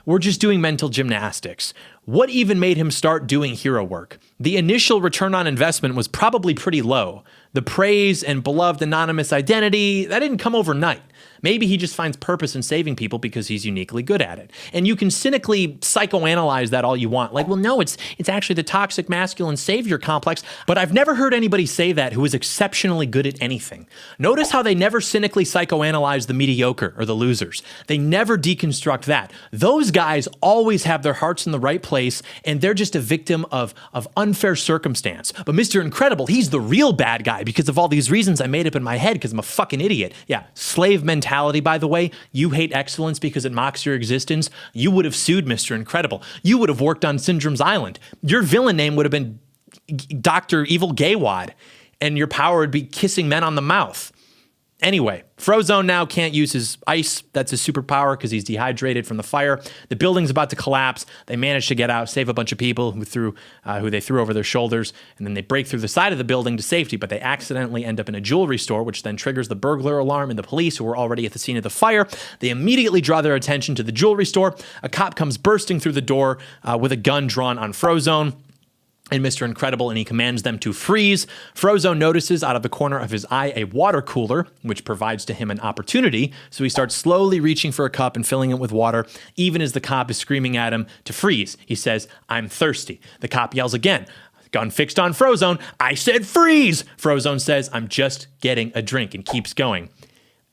we're just doing mental gymnastics. What even made him start doing hero work? The initial return on investment was probably pretty low. The praise and beloved anonymous identity, that didn't come overnight. Maybe he just finds purpose in saving people because he's uniquely good at it. And you can cynically psychoanalyze that all you want. Like, well, no, it's actually the toxic masculine savior complex. But I've never heard anybody say that who is exceptionally good at anything. Notice how they never cynically psychoanalyze the mediocre or the losers. They never deconstruct that. Those guys always have their hearts in the right place, and they're just a victim of unfair circumstance. But Mr. Incredible, he's the real bad guy because of all these reasons I made up in my head because I'm a fucking idiot. Yeah, slave mentality. By the way, you hate excellence because it mocks your existence. You would have sued Mr. Incredible. You would have worked on Syndrome's Island. Your villain name would have been Dr. Evil Gaywad, and your power would be kissing men on the mouth. Anyway, Frozone now can't use his ice. That's his superpower because he's dehydrated from the fire. The building's about to collapse. They manage to get out, save a bunch of people who they threw over their shoulders, and then they break through the side of the building to safety, but they accidentally end up in a jewelry store, which then triggers the burglar alarm, and the police, who were already at the scene of the fire, they immediately draw their attention to the jewelry store. A cop comes bursting through the door with a gun drawn on Frozone. and Mr. Incredible, and he commands them to freeze. Frozone notices out of the corner of his eye a water cooler, which provides to him an opportunity, so he starts slowly reaching for a cup and filling it with water, even as the cop is screaming at him to freeze. He says, "I'm thirsty." The cop yells again, gun fixed on Frozone, "I said freeze!" Frozone says, "I'm just getting a drink," and keeps going.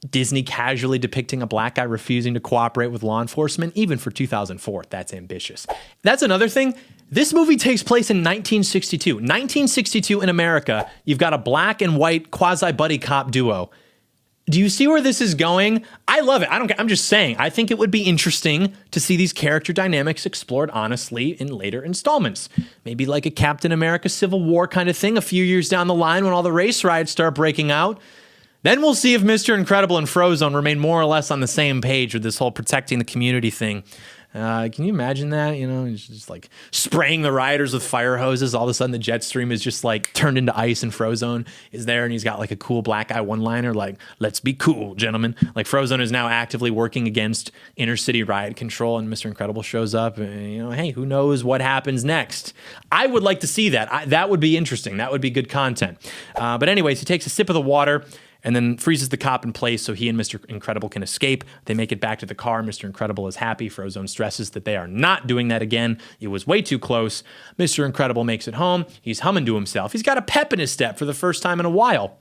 Disney casually depicting a black guy refusing to cooperate with law enforcement, even for 2004. That's ambitious. That's another thing. This movie takes place in 1962. 1962 in America, you've got a black and white quasi-buddy cop duo. Do you see where this is going? I love it. I don't care. I'm just saying, I think it would be interesting to see these character dynamics explored honestly in later installments. Maybe like a Captain America Civil War kind of thing a few years down the line when all the race riots start breaking out. Then we'll see if Mr. Incredible and Frozone remain more or less on the same page with this whole protecting the community thing. Can you imagine that? You know, it's just like spraying the rioters with fire hoses. All of a sudden the jet stream is just like turned into ice and Frozone is there and he's got like a cool black guy one-liner like, "Let's be cool, gentlemen." Like Frozone is now actively working against inner city riot control and Mr. Incredible shows up and, you know, hey, who knows what happens next? I would like to see that. That would be interesting. That would be good content. But anyways, he takes a sip of the water and then freezes the cop in place so he and Mr. Incredible can escape. They make it back to the car. Mr. Incredible is happy. Frozone stresses that they are not doing that again. It was way too close. Mr. Incredible makes it home. He's humming to himself. He's got a pep in his step for the first time in a while.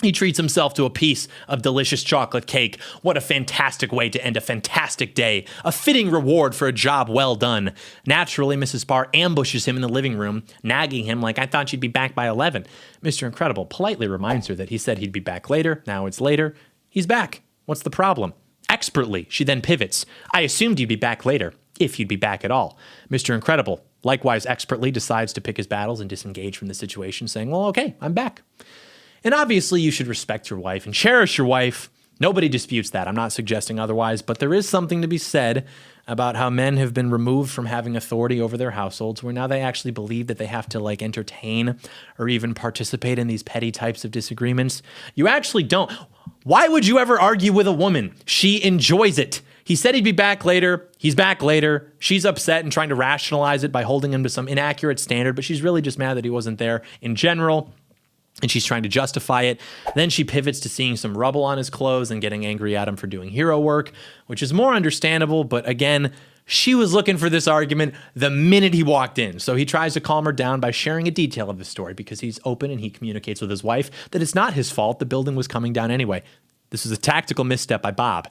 He treats himself to a piece of delicious chocolate cake. What a fantastic way to end a fantastic day. A fitting reward for a job well done. Naturally, Mrs. Parr ambushes him in the living room, nagging him like, "I thought you'd be back by 11. Mr. Incredible politely reminds her that he said he'd be back later. Now it's later. He's back. What's the problem? Expertly, she then pivots. "I assumed you'd be back later, if you'd be back at all." Mr. Incredible, likewise expertly, decides to pick his battles and disengage from the situation, saying, "Well, okay, I'm back." And obviously you should respect your wife and cherish your wife. Nobody disputes that. I'm not suggesting otherwise, but there is something to be said about how men have been removed from having authority over their households, where now they actually believe that they have to like entertain or even participate in these petty types of disagreements. You actually don't. Why would you ever argue with a woman? She enjoys it. He said he'd be back later. He's back later. She's upset and trying to rationalize it by holding him to some inaccurate standard, but she's really just mad that he wasn't there in general. And she's trying to justify it. Then she pivots to seeing some rubble on his clothes and getting angry at him for doing hero work, which is more understandable. But again, she was looking for this argument the minute he walked in. So he tries to calm her down by sharing a detail of the story because he's open and he communicates with his wife that it's not his fault. The building was coming down anyway. This is a tactical misstep by Bob.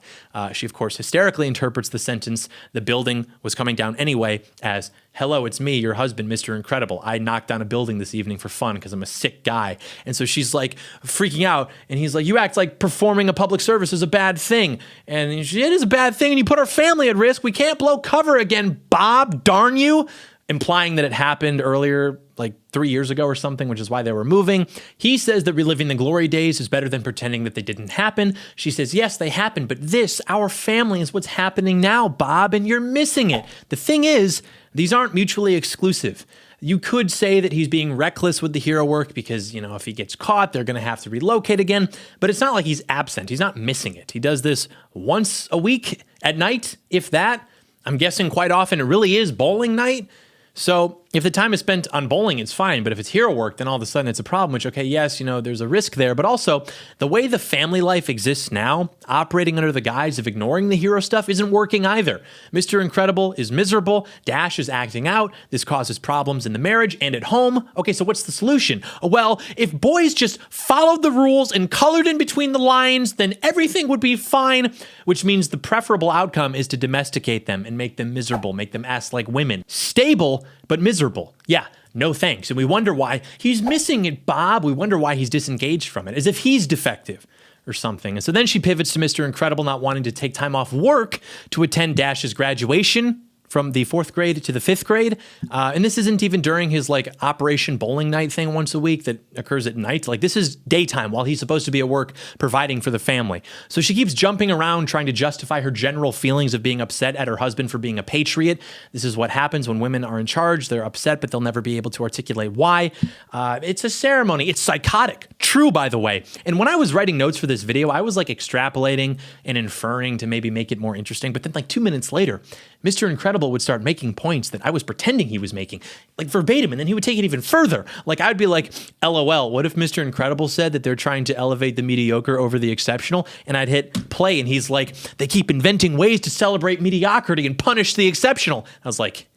She, of course, hysterically interprets the sentence, "The building was coming down anyway," as, "Hello, it's me, your husband, Mr. Incredible. I knocked down a building this evening for fun because I'm a sick guy." And so she's like freaking out. And he's like, "You act like performing a public service is a bad thing." And she, "It is a bad thing. And you put our family at risk. We can't blow cover again, Bob, darn you." Implying that it happened earlier, like 3 years ago or something, which is why they were moving. He says that reliving the glory days is better than pretending that they didn't happen. She says, "Yes, they happened, but this, our family, is what's happening now, Bob, and you're missing it." The thing is, these aren't mutually exclusive. You could say that he's being reckless with the hero work because, you know, if he gets caught, they're going to have to relocate again. But it's not like he's absent. He's not missing it. He does this once a week at night, if that. I'm guessing quite often it really is bowling night. So if the time is spent on bowling, it's fine. But if it's hero work, then all of a sudden it's a problem, which, okay, yes, you know, there's a risk there. But also the way the family life exists now, operating under the guise of ignoring the hero stuff, isn't working either. Mr. Incredible is miserable. Dash is acting out. This causes problems in the marriage and at home. Okay, so what's the solution? Well, if boys just followed the rules and colored in between the lines, then everything would be fine, which means the preferable outcome is to domesticate them and make them miserable, make them act like women. Stable, but miserable. Yeah, no thanks. And we wonder why he's missing it, Bob. We wonder why he's disengaged from it, as if he's defective or something. And so then she pivots to Mr. Incredible not wanting to take time off work to attend Dash's graduation from the 4th grade to the 5th grade. And this isn't even during his like Operation Bowling Night thing once a week that occurs at night. Like this is daytime while he's supposed to be at work providing for the family. So she keeps jumping around trying to justify her general feelings of being upset at her husband for being a patriot. This is what happens when women are in charge. They're upset, but they'll never be able to articulate why. It's a ceremony. It's psychotic. True, by the way. And when I was writing notes for this video, I was like extrapolating and inferring to maybe make it more interesting. But then like 2 minutes later, Mr. Incredible Incredible would start making points that I was pretending he was making, like verbatim, and then he would take it even further. Like I'd be like, LOL, what if Mr. Incredible said that they're trying to elevate the mediocre over the exceptional? And I'd hit play and he's like, they keep inventing ways to celebrate mediocrity and punish the exceptional. I was like,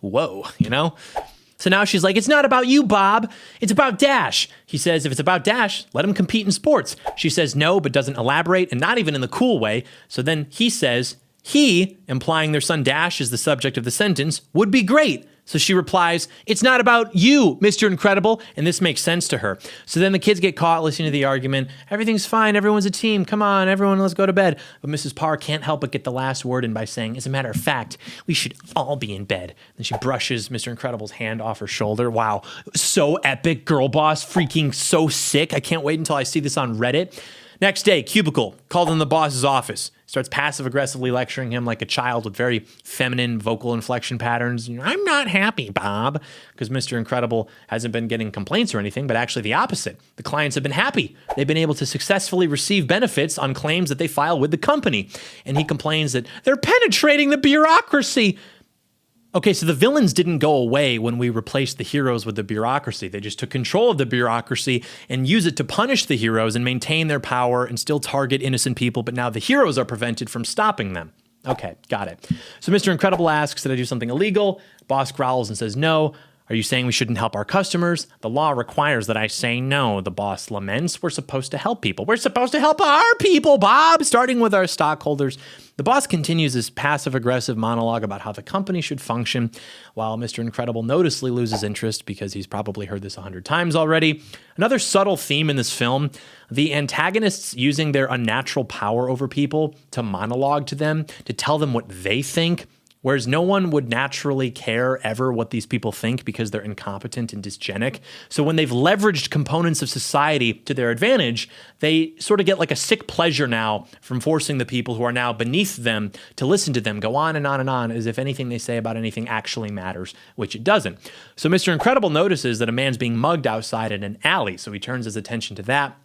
whoa, you know? So now she's like, it's not about you, Bob. It's about Dash. He says, if it's about Dash, let him compete in sports. She says no, but doesn't elaborate, and not even in the cool way. So then he says, he, implying their son Dash is the subject of the sentence, would be great. So she replies, it's not about you, Mr. Incredible. And this makes sense to her. So then the kids get caught listening to the argument. Everything's fine. Everyone's a team. Come on, everyone, let's go to bed. But Mrs. Parr can't help but get the last word in by saying, as a matter of fact, we should all be in bed. Then she brushes Mr. Incredible's hand off her shoulder. Wow, so epic, girl boss, freaking so sick. I can't wait until I see this on Reddit. Next day, cubicle, called in the boss's office. Starts passive-aggressively lecturing him like a child with very feminine vocal inflection patterns. I'm not happy, Bob, because Mr. Incredible hasn't been getting complaints or anything, but actually the opposite. The clients have been happy. They've been able to successfully receive benefits on claims that they file with the company. And he complains that they're penetrating the bureaucracy. Okay, so the villains didn't go away when we replaced the heroes with the bureaucracy. They just took control of the bureaucracy and use it to punish the heroes and maintain their power and still target innocent people, but now the heroes are prevented from stopping them. Okay, got it. So Mr. Incredible asks, did I do something illegal? Boss growls and says no. Are you saying we shouldn't help our customers? The law requires that I say no, the boss laments. We're supposed to help people. We're supposed to help our people, Bob, starting with our stockholders. The boss continues this passive-aggressive monologue about how the company should function, while Mr. Incredible noticeably loses interest because he's probably heard this 100 times already. Another subtle theme in this film, the antagonists using their unnatural power over people to monologue to them, to tell them what they think, whereas no one would naturally care ever what these people think because they're incompetent and dysgenic. So when they've leveraged components of society to their advantage, they sort of get like a sick pleasure now from forcing the people who are now beneath them to listen to them go on and on and on as if anything they say about anything actually matters, which it doesn't. So Mr. Incredible notices that a man's being mugged outside in an alley, so he turns his attention to that.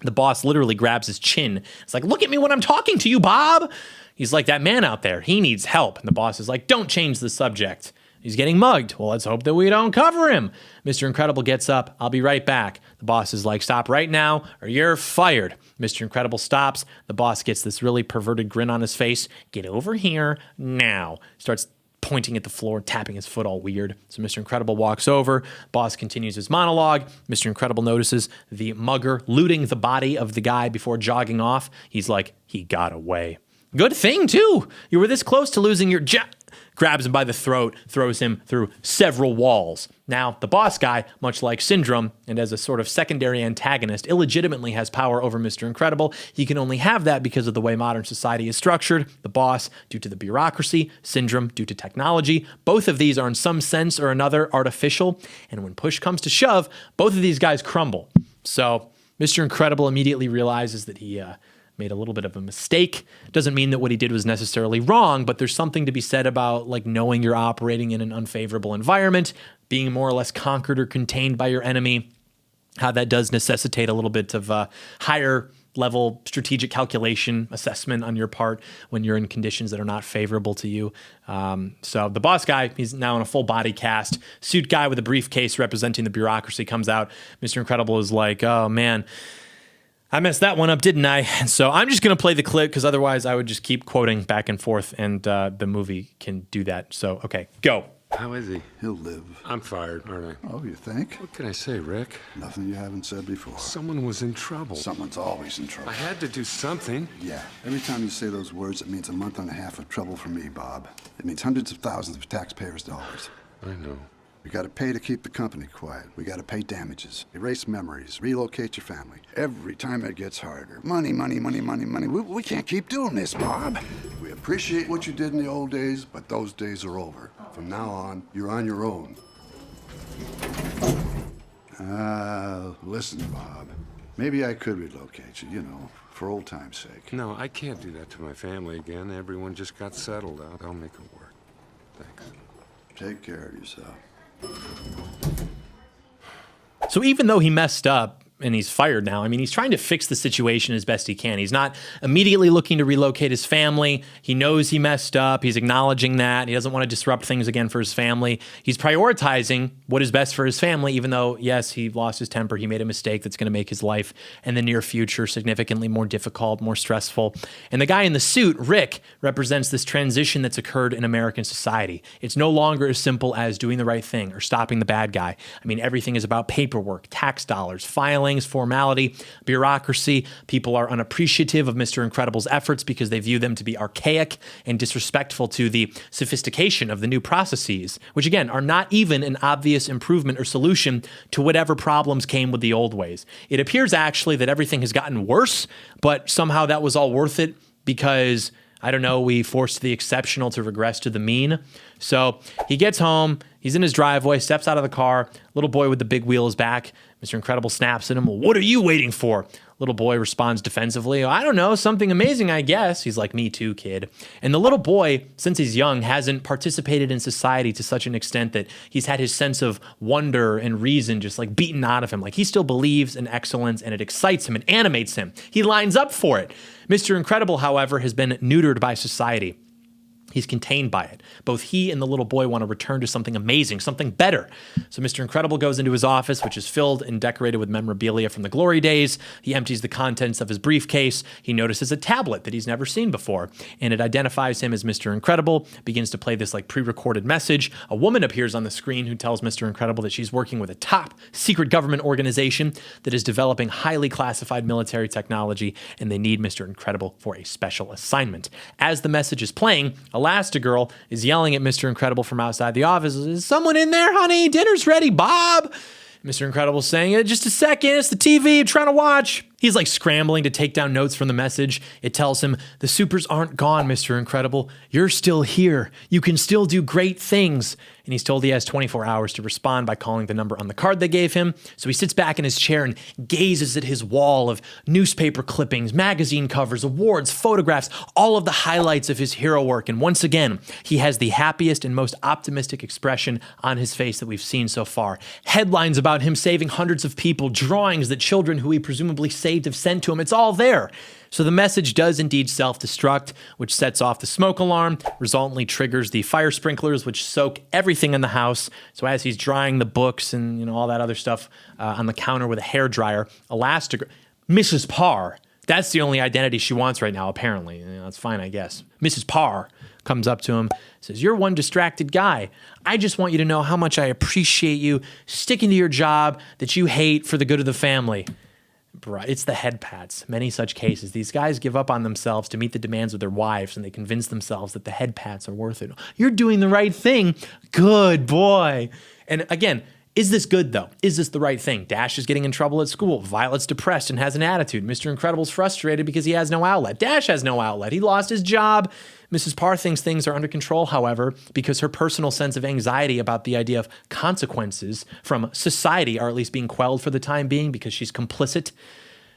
The boss literally grabs his chin. It's like, look at me when I'm talking to you, Bob. He's like, that man out there, he needs help. And the boss is like, don't change the subject. He's getting mugged. Well, let's hope that we don't cover him. Mr. Incredible gets up. I'll be right back. The boss is like, stop right now or you're fired. Mr. Incredible stops. The boss gets this really perverted grin on his face. Get over here now. Starts pointing at the floor, tapping his foot all weird. So Mr. Incredible walks over. Boss continues his monologue. Mr. Incredible notices the mugger looting the body of the guy before jogging off. He's like, he got away. Good thing, too. You were this close to losing your job. Grabs him by the throat, throws him through several walls. Now, the boss guy, much like Syndrome, and as a sort of secondary antagonist, illegitimately has power over Mr. Incredible. He can only have that because of the way modern society is structured. The boss, due to the bureaucracy. Syndrome, due to technology. Both of these are in some sense or another artificial. And when push comes to shove, both of these guys crumble. So Mr. Incredible immediately realizes that he made a little bit of a mistake. Doesn't mean that what he did was necessarily wrong, but there's something to be said about like knowing you're operating in an unfavorable environment, being more or less conquered or contained by your enemy, how that does necessitate a little bit of a higher level strategic calculation assessment on your part when you're in conditions that are not favorable to you. So the boss guy, he's now in a full body cast. Suit guy with a briefcase representing the bureaucracy comes out. Mr. Incredible is like, oh man, I messed that one up, didn't I? And so I'm just going to play the clip because otherwise I would just keep quoting back and forth and the movie can do that. So, okay, go. How is he? He'll live. I'm fired, aren't I? Oh, you think? What can I say, Rick? Nothing you haven't said before. Someone was in trouble. Someone's always in trouble. I had to do something. Yeah. Every time you say those words, it means a month and a half of trouble for me, Bob. It means hundreds of thousands of taxpayers' dollars. I know. We gotta pay to keep the company quiet. We gotta pay damages, erase memories, relocate your family. Every time it gets harder. Money, money, money, money, money. We can't keep doing this, Bob. We appreciate what you did in the old days, but those days are over. From now on, you're on your own. Listen, Bob. Maybe I could relocate you, for old time's sake. No, I can't do that to my family again. Everyone just got settled out. I'll make it work. Thanks. Take care of yourself. So even though he messed up, and he's fired now. I mean, he's trying to fix the situation as best he can. He's not immediately looking to relocate his family. He knows he messed up. He's acknowledging that. He doesn't want to disrupt things again for his family. He's prioritizing what is best for his family, even though, yes, he lost his temper. He made a mistake that's going to make his life in the near future significantly more difficult, more stressful. And the guy in the suit, Rick, represents this transition that's occurred in American society. It's no longer as simple as doing the right thing or stopping the bad guy. I mean, everything is about paperwork, tax dollars, filing, formality, bureaucracy. People are unappreciative of Mr. Incredible's efforts because they view them to be archaic and disrespectful to the sophistication of the new processes, which again are not even an obvious improvement or solution to whatever problems came with the old ways. It appears actually that everything has gotten worse, but somehow that was all worth it because, I don't know, we forced the exceptional to regress to the mean. So he gets home, he's in his driveway, steps out of the car, little boy with the big wheel is back. Mr. Incredible snaps at him. Well, what are you waiting for? Little boy responds defensively. I don't know, something amazing, I guess. He's like, me too, kid. And the little boy, since he's young, hasn't participated in society to such an extent that he's had his sense of wonder and reason just like beaten out of him. Like he still believes in excellence and it excites him and animates him. He lines up for it. Mr. Incredible, however, has been neutered by society. He's contained by it. Both he and the little boy want to return to something amazing, something better. So Mr. Incredible goes into his office, which is filled and decorated with memorabilia from the glory days. He empties the contents of his briefcase. He notices a tablet that he's never seen before, and it identifies him as Mr. Incredible, begins to play this like pre-recorded message. A woman appears on the screen who tells Mr. Incredible that she's working with a top secret government organization that is developing highly classified military technology, and they need Mr. Incredible for a special assignment. As the message is playing, Elastigirl is yelling at Mr. Incredible from outside the office. Is someone in there, honey? Dinner's ready, Bob. Mr. Incredible's saying, just a second, it's the TV, I'm trying to watch. He's like scrambling to take down notes from the message. It tells him, the supers aren't gone, Mr. Incredible. You're still here. You can still do great things. And he's told he has 24 hours to respond by calling the number on the card they gave him. So he sits back in his chair and gazes at his wall of newspaper clippings, magazine covers, awards, photographs, all of the highlights of his hero work. And once again, he has the happiest and most optimistic expression on his face that we've seen so far. Headlines about him saving hundreds of people, drawings that children who he presumably saved have sent to him. It's all there. So the message does indeed self-destruct, which sets off the smoke alarm, resultantly triggers the fire sprinklers, which soak everything in the house. So as he's drying the books and all that other stuff on the counter with a hairdryer, Mrs. Parr, that's the only identity she wants right now, apparently. That's fine, I guess. Mrs. Parr comes up to him, says, you're one distracted guy. I just want you to know how much I appreciate you sticking to your job that you hate for the good of the family. It's the head pats. Many such cases. These guys give up on themselves to meet the demands of their wives, and they convince themselves that the head pats are worth it. You're doing the right thing. Good boy. And again, is this good, though? Is this the right thing? Dash is getting in trouble at school. Violet's depressed and has an attitude. Mr. Incredible's frustrated because he has no outlet. Dash has no outlet. He lost his job. Mrs. Parr thinks things are under control, however, because her personal sense of anxiety about the idea of consequences from society are at least being quelled for the time being because she's complicit.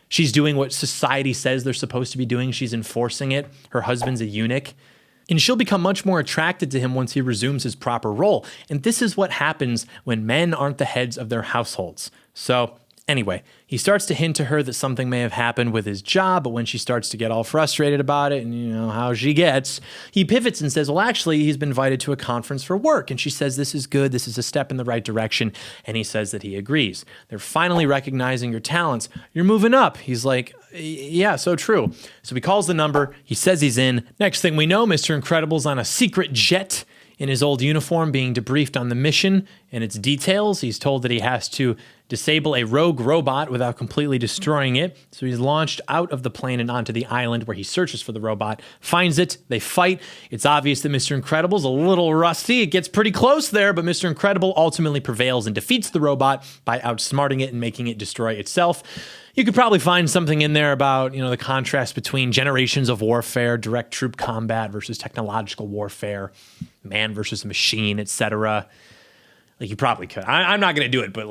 She's doing what society says they're supposed to be doing. She's enforcing it. Her husband's a eunuch. And she'll become much more attracted to him once he resumes his proper role. And this is what happens when men aren't the heads of their households. So anyway, he starts to hint to her that something may have happened with his job, but when she starts to get all frustrated about it, and you know how she gets, he pivots and says, well, actually, he's been invited to a conference for work. And she says, this is good. This is a step in the right direction. And he says that he agrees. They're finally recognizing your talents. You're moving up. He's like, yeah, so true. So he calls the number. He says he's in. Next thing we know, Mr. Incredible's on a secret jet in his old uniform being debriefed on the mission and its details. He's told that he has to disable a rogue robot without completely destroying it. So he's launched out of the plane and onto the island where he searches for the robot, finds it, they fight. It's obvious that Mr. Incredible's a little rusty. It gets pretty close there, but Mr. Incredible ultimately prevails and defeats the robot by outsmarting it and making it destroy itself. You could probably find something in there about, the contrast between generations of warfare, direct troop combat versus technological warfare, man versus machine, etc. Like you probably could. I'm not going to do it, but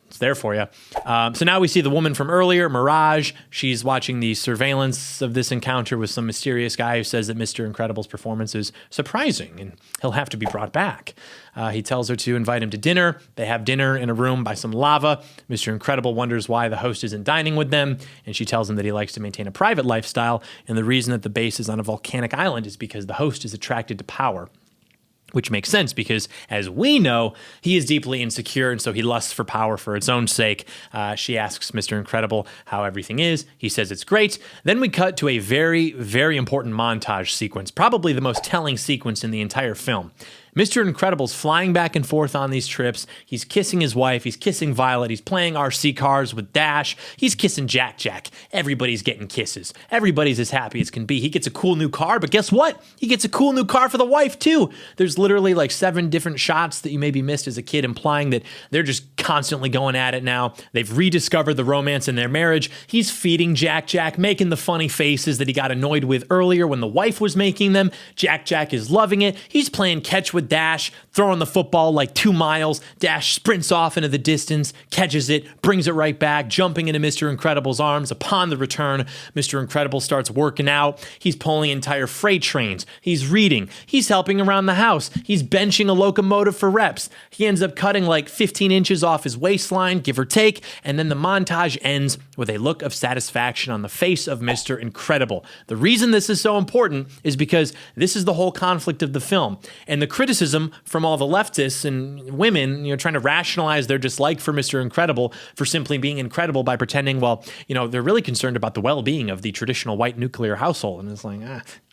It's there for you. So now we see the woman from earlier, Mirage. She's watching the surveillance of this encounter with some mysterious guy who says that Mr. Incredible's performance is surprising and he'll have to be brought back. He tells her to invite him to dinner. They have dinner in a room by some lava. Mr. Incredible wonders why the host isn't dining with them, and she tells him that he likes to maintain a private lifestyle, and the reason that the base is on a volcanic island is because the host is attracted to power. Which makes sense because, as we know, he is deeply insecure, and so he lusts for power for its own sake. She asks Mr. Incredible how everything is. He says it's great. Then we cut to a very, very important montage sequence, probably the most telling sequence in the entire film. Mr. Incredible's flying back and forth on these trips. He's kissing his wife. He's kissing Violet. He's playing RC cars with Dash. He's kissing Jack. Everybody's getting kisses. Everybody's as happy as can be. He gets a cool new car, but guess what? He gets a cool new car for the wife, too. There's literally like 7 different shots that you maybe missed as a kid, implying that they're just constantly going at it now. They've rediscovered the romance in their marriage. He's feeding Jack, making the funny faces that he got annoyed with earlier when the wife was making them. Jack is loving it. He's playing catch with Dash, throwing the football like 2 miles. Dash sprints off into the distance, catches it, brings it right back, jumping into Mr. Incredible's arms. Upon the return, Mr. Incredible starts working out. He's pulling entire freight trains. He's reading. He's helping around the house. He's benching a locomotive for reps. He ends up cutting like 15 inches off his waistline, give or take, and then the montage ends with a look of satisfaction on the face of Mr. Incredible. The reason this is so important is because this is the whole conflict of the film, and the criticism from all the leftists and women, trying to rationalize their dislike for Mr. Incredible for simply being incredible by pretending, well, they're really concerned about the well-being of the traditional white nuclear household. And it's like,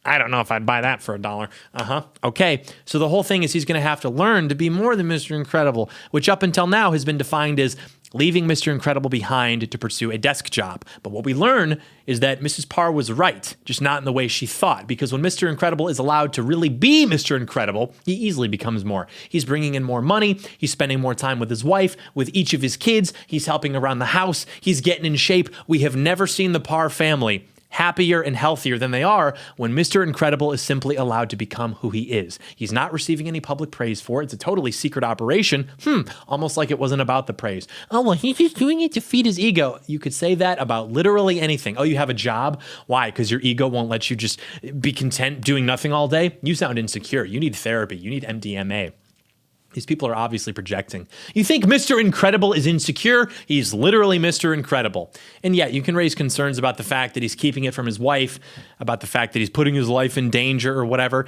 I don't know if I'd buy that for $1. Okay. So the whole thing is he's going to have to learn to be more than Mr. Incredible, which up until now has been defined as leaving Mr. Incredible behind to pursue a desk job. But what we learn is that Mrs. Parr was right, just not in the way she thought, because when Mr. Incredible is allowed to really be Mr. Incredible, he easily becomes more. He's bringing in more money, he's spending more time with his wife, with each of his kids, he's helping around the house, he's getting in shape. We have never seen the Parr family happier and healthier than they are when Mr. Incredible is simply allowed to become who he is. He's not receiving any public praise for it. It's a totally secret operation. Almost like it wasn't about the praise. Oh, well, he's just doing it to feed his ego. You could say that about literally anything. Oh, you have a job? Why? Because your ego won't let you just be content doing nothing all day? You sound insecure. You need therapy. You need MDMA. These people are obviously projecting. You think Mr. Incredible is insecure? He's literally Mr. Incredible. And yet, you can raise concerns about the fact that he's keeping it from his wife, about the fact that he's putting his life in danger or whatever.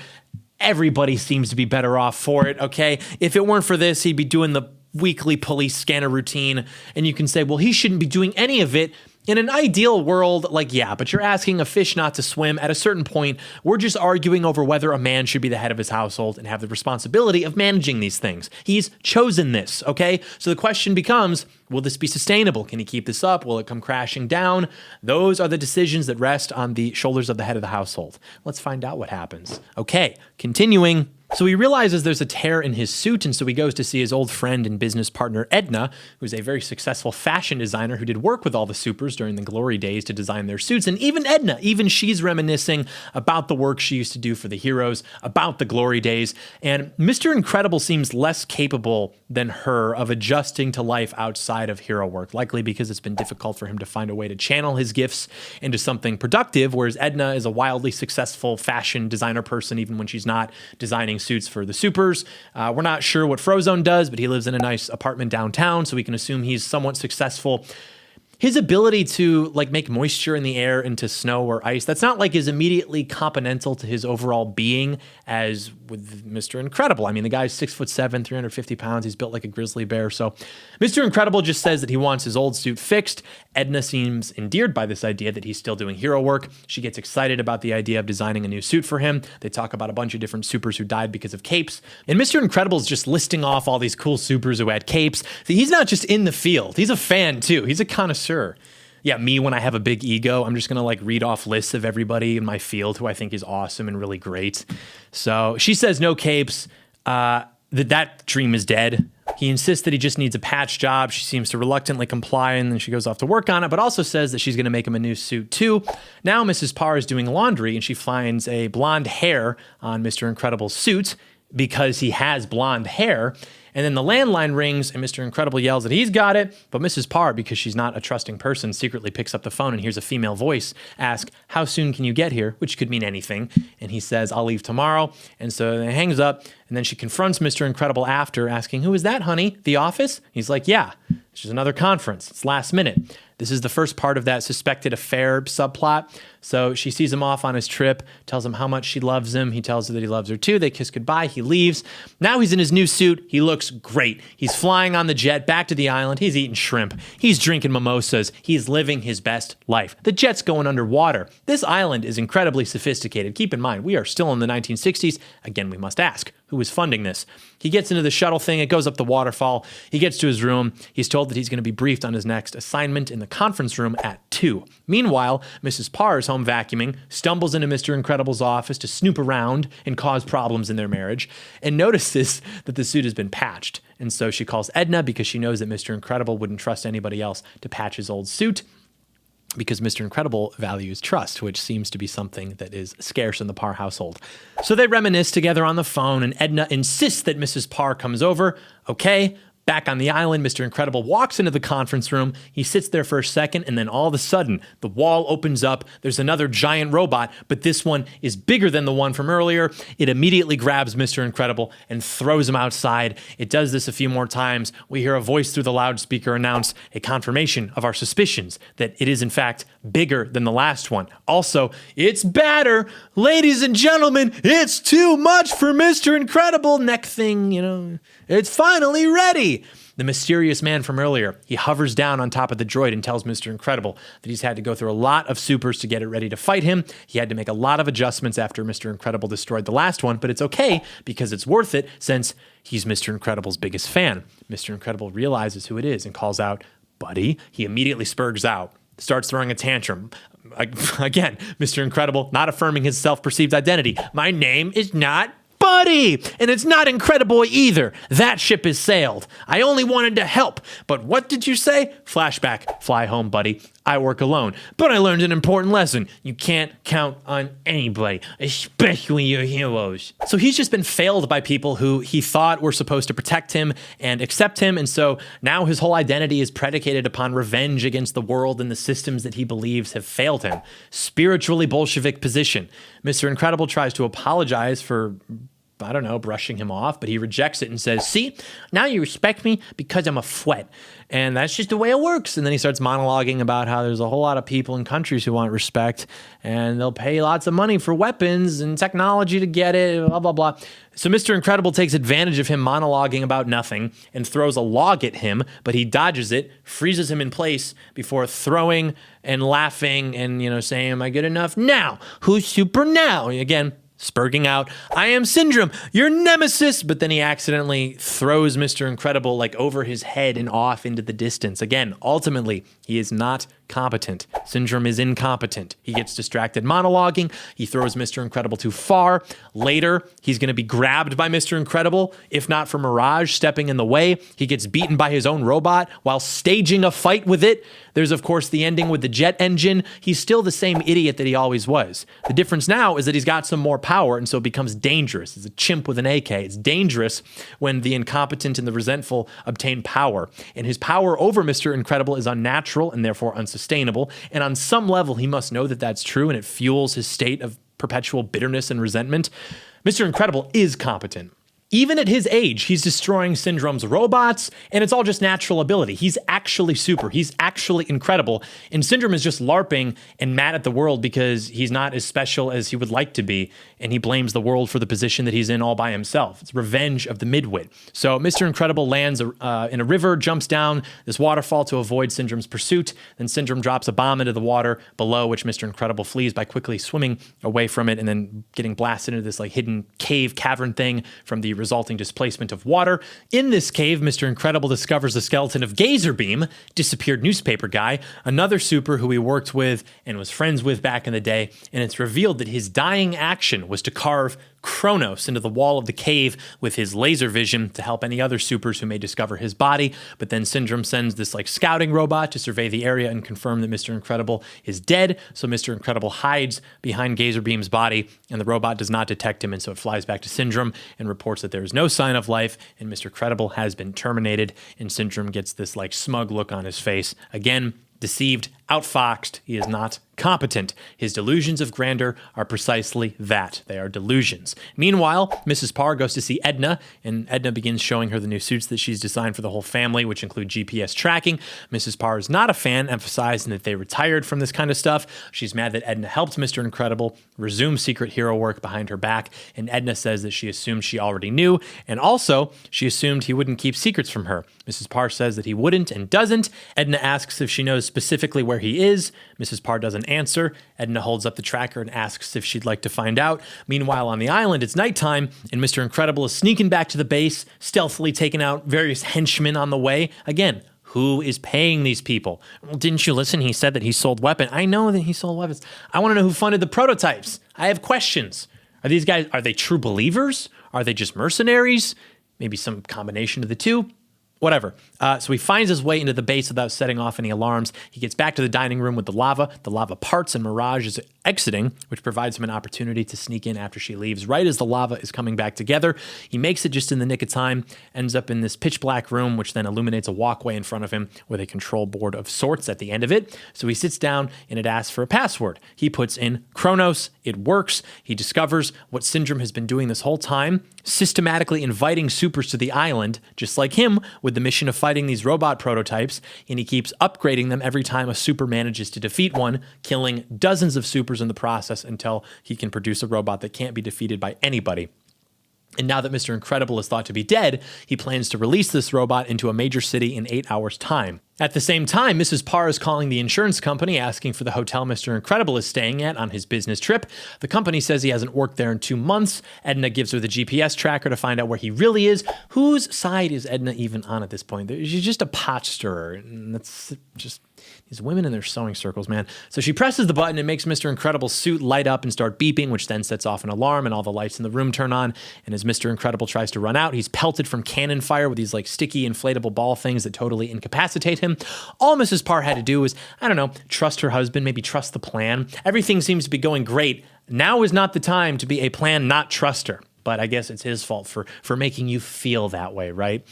Everybody seems to be better off for it, okay? If it weren't for this, he'd be doing the weekly police scanner routine. And you can say, well, he shouldn't be doing any of it. In an ideal world, yeah, but you're asking a fish not to swim. At a certain point, we're just arguing over whether a man should be the head of his household and have the responsibility of managing these things. He's chosen this, okay? So the question becomes, will this be sustainable? Can he keep this up? Will it come crashing down? Those are the decisions that rest on the shoulders of the head of the household. Let's find out what happens. Okay, continuing. So he realizes there's a tear in his suit, and so he goes to see his old friend and business partner, Edna, who's a very successful fashion designer who did work with all the supers during the glory days to design their suits. And even Edna, she's reminiscing about the work she used to do for the heroes, about the glory days. And Mr. Incredible seems less capable than her of adjusting to life outside of hero work, likely because it's been difficult for him to find a way to channel his gifts into something productive, whereas Edna is a wildly successful fashion designer person, even when she's not designing suits for the supers. We're not sure what Frozone does, but he lives in a nice apartment downtown, so we can assume he's somewhat successful. His ability to make moisture in the air into snow or ice, that's not is immediately componental to his overall being as with Mr. Incredible. I mean, the guy's 6'7", 350 pounds. He's built like a grizzly bear. So Mr. Incredible just says that he wants his old suit fixed. Edna seems endeared by this idea that he's still doing hero work. She gets excited about the idea of designing a new suit for him. They talk about a bunch of different supers who died because of capes. And Mr. Incredible's just listing off all these cool supers who had capes. He's not just in the field. He's a fan too. He's a connoisseur. Yeah, me, when I have a big ego, I'm just going to read off lists of everybody in my field who I think is awesome and really great. So she says no capes, that dream is dead. He insists that he just needs a patch job. She seems to reluctantly comply, and then she goes off to work on it, but also says that she's going to make him a new suit too. Now Mrs. Parr is doing laundry, and she finds a blonde hair on Mr. Incredible's suit because he has blonde hair. And then the landline rings and Mr. Incredible yells that he's got it, but Mrs. Parr, because she's not a trusting person, secretly picks up the phone and hears a female voice ask, "How soon can you get here?" Which could mean anything. And he says, "I'll leave tomorrow." And so he hangs up, and then she confronts Mr. Incredible after, asking, "Who is that, honey? The office?" He's like, "Yeah, it's just another conference. It's last minute." This is the first part of that suspected affair subplot. So she sees him off on his trip, tells him how much she loves him. He tells her that he loves her too. They kiss goodbye. He leaves. Now he's in his new suit. He looks great. He's flying on the jet back to the island. He's eating shrimp. He's drinking mimosas. He's living his best life. The jet's going underwater. This island is incredibly sophisticated. Keep in mind, we are still in the 1960s. Again, we must ask, who is funding this? He gets into the shuttle thing. It goes up the waterfall. He gets to his room. He's told that he's going to be briefed on his next assignment in the conference room at 2. Meanwhile, Mrs. Parr is home vacuuming, stumbles into Mr. Incredible's office to snoop around and cause problems in their marriage, and notices that the suit has been patched. And so she calls Edna because she knows that Mr. Incredible wouldn't trust anybody else to patch his old suit, because Mr. Incredible values trust, which seems to be something that is scarce in the Parr household. So they reminisce together on the phone, and Edna insists that Mrs. Parr comes over. Okay. Back on the island, Mr. Incredible walks into the conference room. He sits there for a second, and then all of a sudden, the wall opens up. There's another giant robot, but this one is bigger than the one from earlier. It immediately grabs Mr. Incredible and throws him outside. It does this a few more times. We hear a voice through the loudspeaker announce a confirmation of our suspicions that it is, in fact, bigger than the last one. Also, it's badder. Ladies and gentlemen, it's too much for Mr. Incredible. Neck thing, it's finally ready. The mysterious man from earlier, he hovers down on top of the droid and tells Mr. Incredible that he's had to go through a lot of supers to get it ready to fight him. He had to make a lot of adjustments after Mr. Incredible destroyed the last one, but it's okay because it's worth it since he's Mr. Incredible's biggest fan. Mr. Incredible realizes who it is and calls out, "Buddy." He immediately spurgs out, starts throwing a tantrum. Again, Mr. Incredible not affirming his self-perceived identity. "My name is not Buddy, and it's not Incredible either. That ship is sailed. I only wanted to help. But what did you say?" Flashback, "Fly home, buddy. I work alone. But I learned an important lesson. You can't count on anybody, especially your heroes." So he's just been failed by people who he thought were supposed to protect him and accept him. And so now his whole identity is predicated upon revenge against the world and the systems that he believes have failed him. Spiritually Bolshevik position. Mr. Incredible tries to apologize for, brushing him off, but he rejects it and says, "See, now you respect me because I'm a fwet. And that's just the way it works." And then he starts monologuing about how there's a whole lot of people in countries who want respect, and they'll pay lots of money for weapons and technology to get it, blah, blah, blah. So Mr. Incredible takes advantage of him monologuing about nothing and throws a log at him, but he dodges it, freezes him in place before throwing and laughing and, saying, "Am I good enough? Now, who's super now?" Again, spurging out, "I am Syndrome, your nemesis," but then he accidentally throws Mr. Incredible over his head and off into the distance. Again, ultimately, he is not competent. Syndrome is incompetent. He gets distracted monologuing. He throws Mr. Incredible too far. Later, he's going to be grabbed by Mr. Incredible, if not for Mirage stepping in the way. He gets beaten by his own robot while staging a fight with it. There's, of course, the ending with the jet engine. He's still the same idiot that he always was. The difference now is that he's got some more power, and so it becomes dangerous. It's a chimp with an AK. It's dangerous when the incompetent and the resentful obtain power. And his power over Mr. Incredible is unnatural and therefore unsustainable. And on some level, he must know that that's true, and it fuels his state of perpetual bitterness and resentment. Mr. Incredible is competent. Even at his age, he's destroying Syndrome's robots, and it's all just natural ability. He's actually super. He's actually incredible. And Syndrome is just LARPing and mad at the world because he's not as special as he would like to be, and he blames the world for the position that he's in all by himself. It's revenge of the midwit. So Mr. Incredible lands in a river, jumps down this waterfall to avoid Syndrome's pursuit. Then Syndrome drops a bomb into the water below, which Mr. Incredible flees by quickly swimming away from it and then getting blasted into this hidden cavern thing from the resulting displacement of water. In this cave, Mr. Incredible discovers the skeleton of Gazerbeam, disappeared newspaper guy, another super who he worked with and was friends with back in the day, and it's revealed that his dying action was to carve Kronos into the wall of the cave with his laser vision to help any other supers who may discover his body. But then Syndrome sends this scouting robot to survey the area and confirm that Mr. Incredible is dead. So Mr. Incredible hides behind Gazerbeam's body, and the robot does not detect him, and so it flies back to Syndrome and reports that there is no sign of life, and Mr. Incredible has been terminated, and Syndrome gets this smug look on his face. Again, deceived, outfoxed, he is not competent. His delusions of grandeur are precisely that. They are delusions. Meanwhile, Mrs. Parr goes to see Edna, and Edna begins showing her the new suits that she's designed for the whole family, which include GPS tracking. Mrs. Parr is not a fan, emphasizing that they retired from this kind of stuff. She's mad that Edna helped Mr. Incredible resume secret hero work behind her back, and Edna says that she assumed she already knew, and also she assumed he wouldn't keep secrets from her. Mrs. Parr says that he wouldn't and doesn't. Edna asks if she knows specifically where he is. Mrs. Parr doesn't answer. Edna holds up the tracker and asks if she'd like to find out. Meanwhile, on the island, it's nighttime, and Mr. Incredible is sneaking back to the base, stealthily taking out various henchmen on the way. Again, who is paying these people? Well, didn't you listen? He said that he sold weapons. I know that he sold weapons. I want to know who funded the prototypes. I have questions. Are these guys, are they true believers? Are they just mercenaries? Maybe some combination of the two? Whatever. So he finds his way into the base without setting off any alarms. He gets back to the dining room with the lava. The lava parts and Mirage is exiting, which provides him an opportunity to sneak in after she leaves, right as the lava is coming back together. He makes it just in the nick of time, ends up in this pitch black room, which then illuminates a walkway in front of him with a control board of sorts at the end of it. So he sits down and it asks for a password. He puts in Kronos. It works. He discovers what Syndrome has been doing this whole time, systematically inviting supers to the island, just like him, with the mission of fighting these robot prototypes, and he keeps upgrading them every time a super manages to defeat one, killing dozens of supers in the process until he can produce a robot that can't be defeated by anybody. And now that Mr. Incredible is thought to be dead, he plans to release this robot into a major city in 8 hours' time. At the same time, Mrs. Parr is calling the insurance company asking for the hotel Mr. Incredible is staying at on his business trip. The company says he hasn't worked there in 2 months. Edna gives her the GPS tracker to find out where he really is. Whose side is Edna even on at this point? She's just a pot stirrer. And that's just these women in their sewing circles, man. So she presses the button and makes Mr. Incredible's suit light up and start beeping, which then sets off an alarm and all the lights in the room turn on. And as Mr. Incredible tries to run out, he's pelted from cannon fire with these sticky inflatable ball things that totally incapacitate him. All Mrs. Parr had to do was, trust her husband, maybe trust the plan. Everything seems to be going great. Now is not the time to be a plan not trust her. But I guess it's his fault for making you feel that way, right?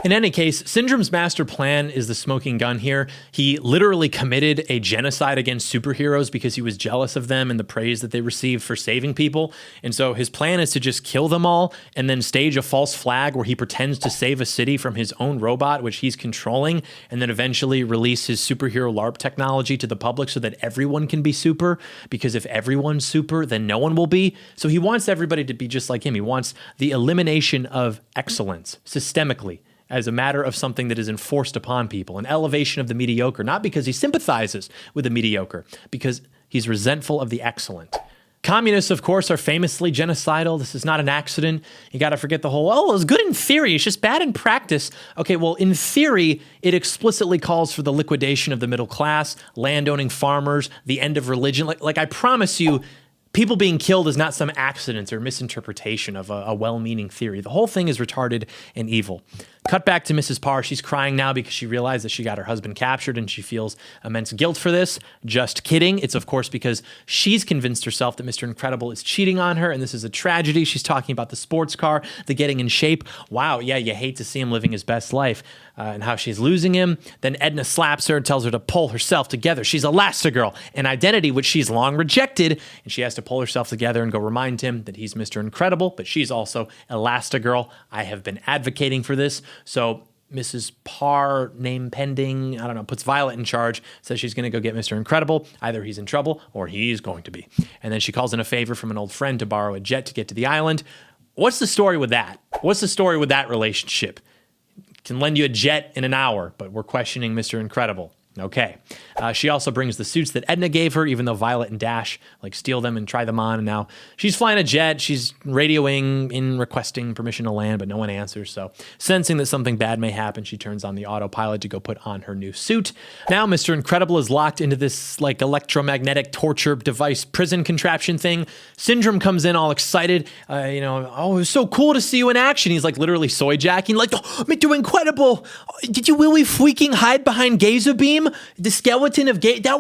In any case, Syndrome's master plan is the smoking gun here. He literally committed a genocide against superheroes because he was jealous of them and the praise that they received for saving people. And so his plan is to just kill them all and then stage a false flag where he pretends to save a city from his own robot, which he's controlling, and then eventually release his superhero LARP technology to the public so that everyone can be super. Because if everyone's super, then no one will be. So he wants everybody to be just like him. He wants the elimination of excellence systemically, as a matter of something that is enforced upon people, an elevation of the mediocre, not because he sympathizes with the mediocre, because he's resentful of the excellent. Communists, of course, are famously genocidal. This is not an accident. You got to forget the whole, it was good in theory, it's just bad in practice. Okay, well, in theory, it explicitly calls for the liquidation of the middle class, landowning farmers, the end of religion. Like I promise you, people being killed is not some accident or misinterpretation of a well-meaning theory. The whole thing is retarded and evil. Cut back to Mrs. Parr. She's crying now because she realized that she got her husband captured and she feels immense guilt for this. Just kidding. It's, of course, because she's convinced herself that Mr. Incredible is cheating on her, and this is a tragedy. She's talking about the sports car, the getting in shape. Wow, yeah, you hate to see him living his best life, and how she's losing him. Then Edna slaps her and tells her to pull herself together. She's Elastigirl, an identity which she's long rejected, and she has to pull herself together and go remind him that he's Mr. Incredible, but she's also Elastigirl. I have been advocating for this. So Mrs. Parr, name pending, puts Violet in charge, says she's going to go get Mr. Incredible. Either he's in trouble or he's going to be. And then she calls in a favor from an old friend to borrow a jet to get to the island. What's the story with that? What's the story with that relationship? Can lend you a jet in an hour, but we're questioning Mr. Incredible. Okay. She also brings the suits that Edna gave her, even though Violet and Dash steal them and try them on. And now she's flying a jet. She's radioing in requesting permission to land, but no one answers. So sensing that something bad may happen, she turns on the autopilot to go put on her new suit. Now Mr. Incredible is locked into this electromagnetic torture device prison contraption thing. Syndrome comes in all excited. Oh, it was so cool to see you in action. He's literally soy jacking, oh, Mr. Incredible, did you really freaking hide behind Gazerbeam? The skeleton of that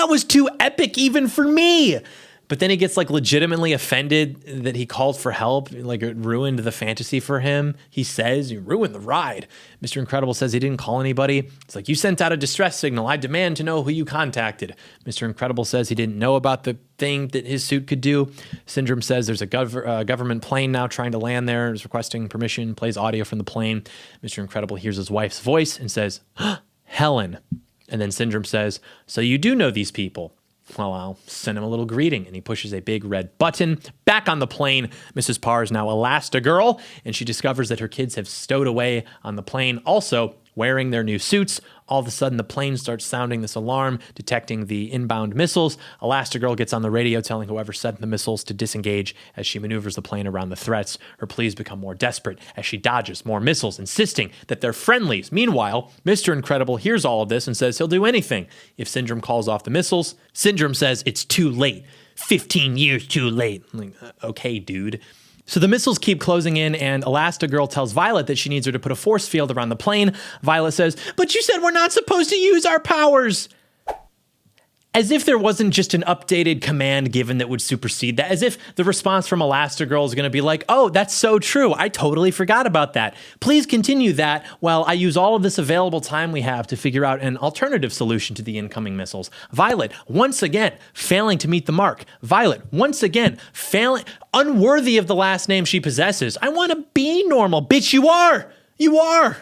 was too epic even for me. But then he gets legitimately offended that he called for help, it ruined the fantasy for him. He says, you ruined the ride. Mr. Incredible says he didn't call anybody. It's you sent out a distress signal. I demand to know who you contacted. Mr. Incredible says he didn't know about the thing that his suit could do. Syndrome says there's a government plane now trying to land there. Is requesting permission, plays audio from the plane. Mr. Incredible hears his wife's voice and says, Helen. And then Syndrome says, so you do know these people. Well, I'll send him a little greeting. And he pushes a big red button. Back on the plane, Mrs. Parr is now Elastigirl, and she discovers that her kids have stowed away on the plane, also wearing their new suits. All of a sudden, the plane starts sounding this alarm, detecting the inbound missiles. Elastigirl gets on the radio telling whoever sent the missiles to disengage as she maneuvers the plane around the threats. Her pleas become more desperate as she dodges more missiles, insisting that they're friendlies. Meanwhile, Mr. Incredible hears all of this and says he'll do anything if Syndrome calls off the missiles. Syndrome says it's too late. 15 years too late. Okay, dude. So the missiles keep closing in, and Elastigirl tells Violet that she needs her to put a force field around the plane. Violet says, but you said we're not supposed to use our powers. As if there wasn't just an updated command given that would supersede that. As if the response from Elastigirl is going to be oh, that's so true. I totally forgot about that. Please continue that while I use all of this available time we have to figure out an alternative solution to the incoming missiles. Violet, once again, failing to meet the mark. Violet, once again, failing, unworthy of the last name she possesses. I want to be normal. Bitch, you are. You are.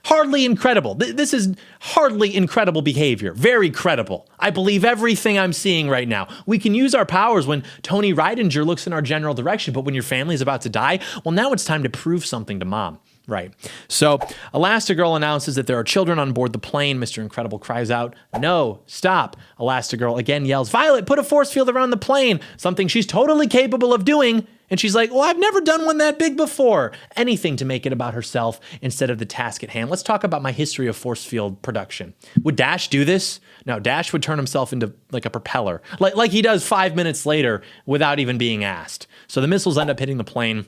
Hardly incredible. This is hardly incredible behavior. Very credible. I believe everything I'm seeing right now. We can use our powers when Tony Reidinger looks in our general direction, but when your family is about to die, well, now it's time to prove something to mom. Right. So Elastigirl announces that there are children on board the plane. Mr. Incredible cries out, no, stop. Elastigirl again yells, Violet, put a force field around the plane, something she's totally capable of doing. And she's like, well, I've never done one that big before. Anything to make it about herself instead of the task at hand. Let's talk about my history of force field production. Would Dash do this? No, Dash would turn himself into a propeller, like he does 5 minutes later without even being asked. So the missiles end up hitting the plane.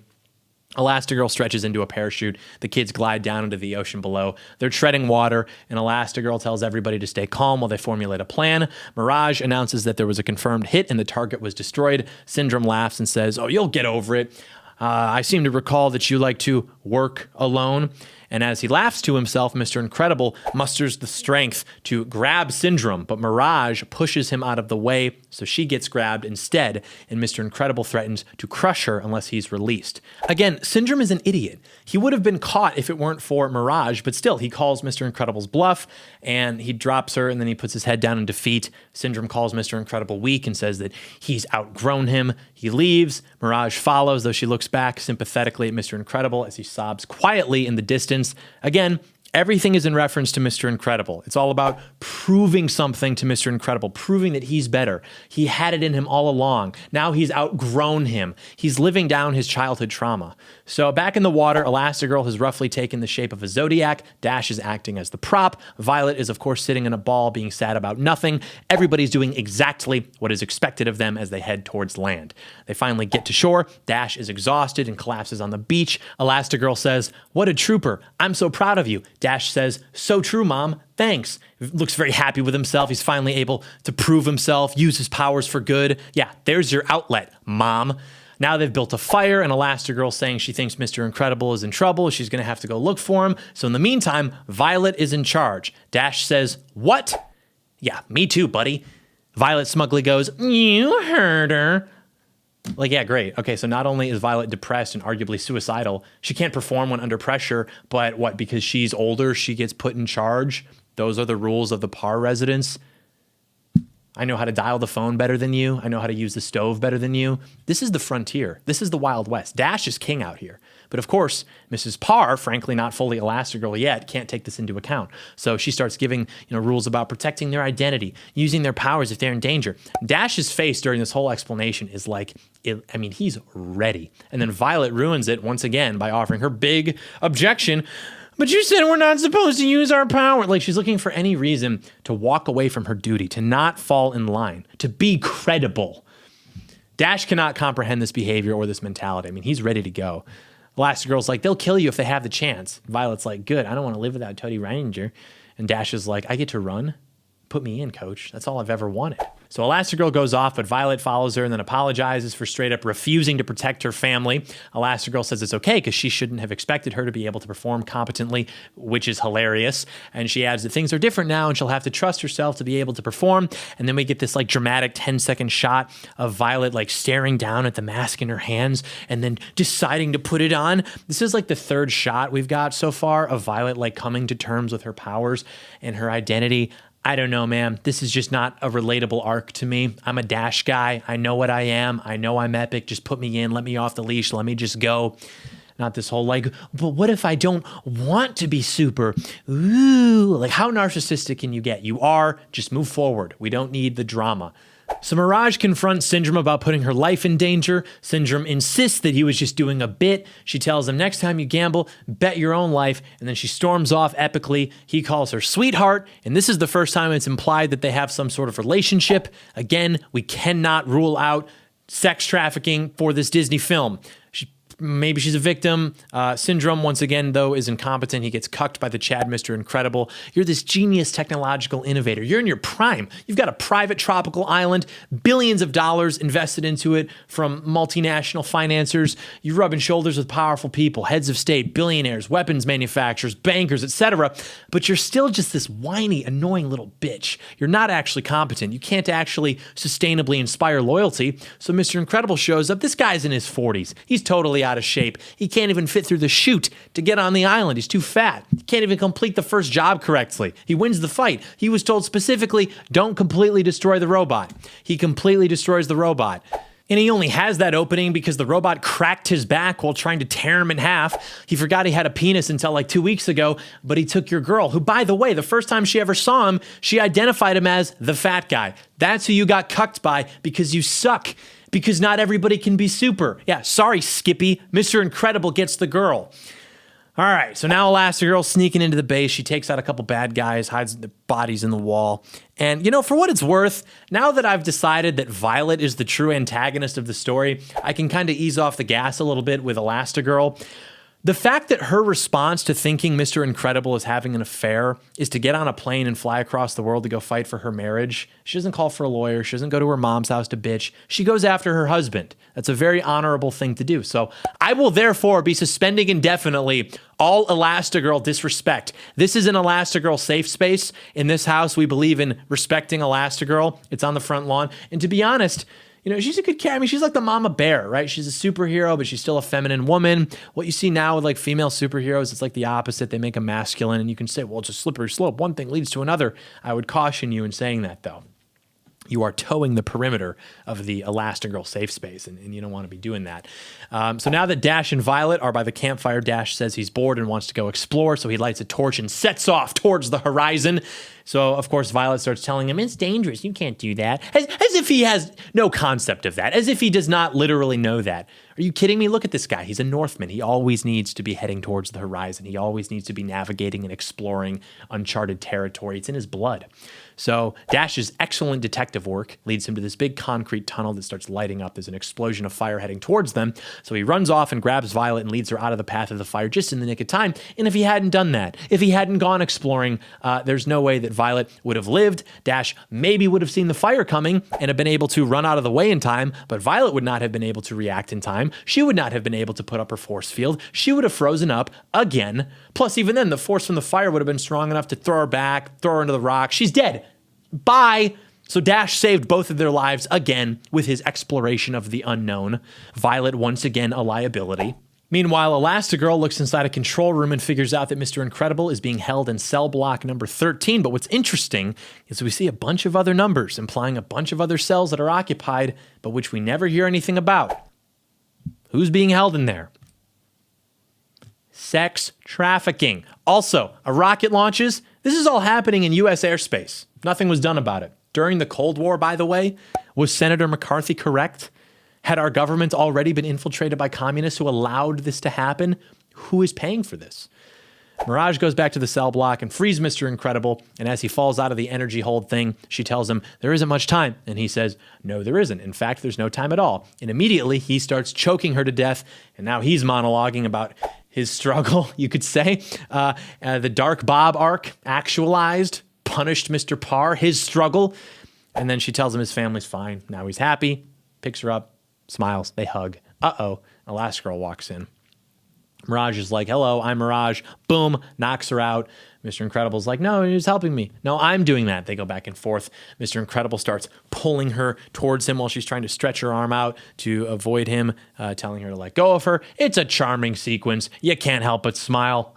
Elastigirl stretches into a parachute. The kids glide down into the ocean below. They're treading water, and Elastigirl tells everybody to stay calm while they formulate a plan. Mirage announces that there was a confirmed hit and the target was destroyed. Syndrome laughs and says, oh, you'll get over it. I seem to recall that you like to work alone. And as he laughs to himself, Mr. Incredible musters the strength to grab Syndrome, but Mirage pushes him out of the way, so she gets grabbed instead, and Mr. Incredible threatens to crush her unless he's released. Again, Syndrome is an idiot. He would have been caught if it weren't for Mirage, but still, he calls Mr. Incredible's bluff, and he drops her, and then he puts his head down in defeat. Syndrome calls Mr. Incredible weak and says that he's outgrown him. He leaves. Mirage follows, though she looks back sympathetically at Mr. Incredible as he sobs quietly in the distance. Again, everything is in reference to Mr. Incredible. It's all about proving something to Mr. Incredible, proving that he's better. He had it in him all along. Now he's outgrown him. He's living down his childhood trauma. So back in the water, Elastigirl has roughly taken the shape of a zodiac. Dash is acting as the prop. Violet is, of course, sitting in a ball being sad about nothing. Everybody's doing exactly what is expected of them as they head towards land. They finally get to shore. Dash is exhausted and collapses on the beach. Elastigirl says, what a trooper. I'm so proud of you. Dash says, so true, Mom. Thanks. Looks very happy with himself. He's finally able to prove himself, use his powers for good. Yeah, there's your outlet, Mom. Now they've built a fire, and Elastigirl saying she thinks Mr. Incredible is in trouble. She's going to have to go look for him. So in the meantime, Violet is in charge. Dash says, what? Yeah, me too, buddy. Violet smugly goes, you heard her. Yeah, great. Okay, so not only is Violet depressed and arguably suicidal, she can't perform when under pressure, but what, because she's older, she gets put in charge? Those are the rules of the Parr residence? I know how to dial the phone better than you. I know how to use the stove better than you. This is the frontier. This is the Wild West. Dash is king out here. But of course, Mrs. Parr, frankly not fully Elastigirl yet, can't take this into account. So she starts giving rules about protecting their identity, using their powers if they're in danger. Dash's face during this whole explanation is like, he's ready. And then Violet ruins it once again by offering her big objection. But you said we're not supposed to use our power. Like, she's looking for any reason to walk away from her duty, to not fall in line, to be credible. Dash cannot comprehend this behavior or this mentality. He's ready to go. Elastigirl's like, they'll kill you if they have the chance. Violet's like, good, I don't want to live without Toady Ranger. And Dash is like, I get to run? Put me in, coach. That's all I've ever wanted. So Elastigirl goes off, but Violet follows her and then apologizes for straight up refusing to protect her family. Elastigirl says it's okay because she shouldn't have expected her to be able to perform competently, which is hilarious. And she adds that things are different now and she'll have to trust herself to be able to perform. And then we get this dramatic 10-second shot of Violet staring down at the mask in her hands and then deciding to put it on. This is the third shot we've got so far of Violet coming to terms with her powers and her identity. I don't know, man. This is just not a relatable arc to me. I'm a Dash guy. I know what I am. I know I'm epic. Just put me in. Let me off the leash. Let me just go. Not this whole but what if I don't want to be super? Ooh, how narcissistic can you get? You are. Just move forward. We don't need the drama. So Mirage confronts Syndrome about putting her life in danger. Syndrome insists that he was just doing a bit. She tells him, next time you gamble, bet your own life. And then she storms off epically. He calls her sweetheart. And this is the first time it's implied that they have some sort of relationship. Again, we cannot rule out sex trafficking for this Disney film. Maybe she's a victim. Syndrome, once again, though, is incompetent. He gets cucked by the Chad Mr. Incredible. You're this genius technological innovator. You're in your prime. You've got a private tropical island, billions of dollars invested into it from multinational financiers. You're rubbing shoulders with powerful people, heads of state, billionaires, weapons manufacturers, bankers, etc. But you're still just this whiny, annoying little bitch. You're not actually competent. You can't actually sustainably inspire loyalty. So Mr. Incredible shows up. This guy's in his 40s. He's totally out of shape. He can't even fit through the chute to get on the island. He's too fat. He can't even complete the first job correctly. He wins the fight. He was told specifically, don't completely destroy the robot. He completely destroys the robot. And he only has that opening because the robot cracked his back while trying to tear him in half. He forgot he had a penis until 2 weeks ago, but he took your girl, who, by the way, the first time she ever saw him, she identified him as the fat guy. That's who you got cucked by because you suck. Because not everybody can be super. Yeah, sorry, Skippy. Mr. Incredible gets the girl. All right, so now Elastigirl's sneaking into the base. She takes out a couple bad guys, hides their bodies in the wall. And, for what it's worth, now that I've decided that Violet is the true antagonist of the story, I can kind of ease off the gas a little bit with Elastigirl. The fact that her response to thinking Mr. Incredible is having an affair is to get on a plane and fly across the world to go fight for her marriage. She doesn't call for a lawyer. She doesn't go to her mom's house to bitch. She goes after her husband. That's a very honorable thing to do. So I will therefore be suspending indefinitely all Elastigirl disrespect. This is an Elastigirl safe space. In this house, we believe in respecting Elastigirl. It's on the front lawn. And to be honest, she's a good cat. She's like the mama bear, right? She's a superhero, but she's still a feminine woman. What you see now with female superheroes, it's the opposite. They make them masculine, and you can say, well, it's a slippery slope. One thing leads to another. I would caution you in saying that, though. You are towing the perimeter of the Elastigirl safe space, and you don't want to be doing that. So now that Dash and Violet are by the campfire, Dash says he's bored and wants to go explore, so he lights a torch and sets off towards the horizon. So, of course, Violet starts telling him, it's dangerous, you can't do that. As if he has no concept of that, as if he does not literally know that. Are you kidding me? Look at this guy. He's a Northman. He always needs to be heading towards the horizon. He always needs to be navigating and exploring uncharted territory. It's in his blood. So Dash's excellent detective work leads him to this big concrete tunnel that starts lighting up. There's an explosion of fire heading towards them. So he runs off and grabs Violet and leads her out of the path of the fire just in the nick of time. And if he hadn't done that, if he hadn't gone exploring, there's no way that Violet would have lived. Dash maybe would have seen the fire coming and have been able to run out of the way in time, but Violet would not have been able to react in time. She would not have been able to put up her force field. She would have frozen up again. Plus, even then, the force from the fire would have been strong enough to throw her back, throw her into the rock. She's dead. Bye. So Dash saved both of their lives again with his exploration of the unknown. Violet, once again, a liability. Meanwhile, Elastigirl looks inside a control room and figures out that Mr. Incredible is being held in cell block number 13. But what's interesting is we see a bunch of other numbers implying a bunch of other cells that are occupied, but which we never hear anything about. Who's being held in there? Sex trafficking. Also, a rocket launches. This is all happening in U.S. airspace. Nothing was done about it. During the Cold War, by the way, was Senator McCarthy correct? Had our government already been infiltrated by communists who allowed this to happen? Who is paying for this? Mirage goes back to the cell block and frees Mr. Incredible, and as he falls out of the energy hold thing, she tells him, there isn't much time, and he says, no, there isn't. In fact, there's no time at all. And immediately, he starts choking her to death, and now he's monologuing about his struggle, you could say. The Dark Bob arc actualized, punished Mr. Parr, his struggle, and then she tells him his family's fine. Now he's happy, picks her up, smiles, they hug. Uh-oh, Elastigirl walks in. Mirage is like, hello, I'm Mirage. Boom, knocks her out. Mr. Incredible's like, no, he's helping me. No, I'm doing that. They go back and forth. Mr. Incredible starts pulling her towards him while she's trying to stretch her arm out to avoid him, telling her to let go of her. It's a charming sequence. You can't help but smile.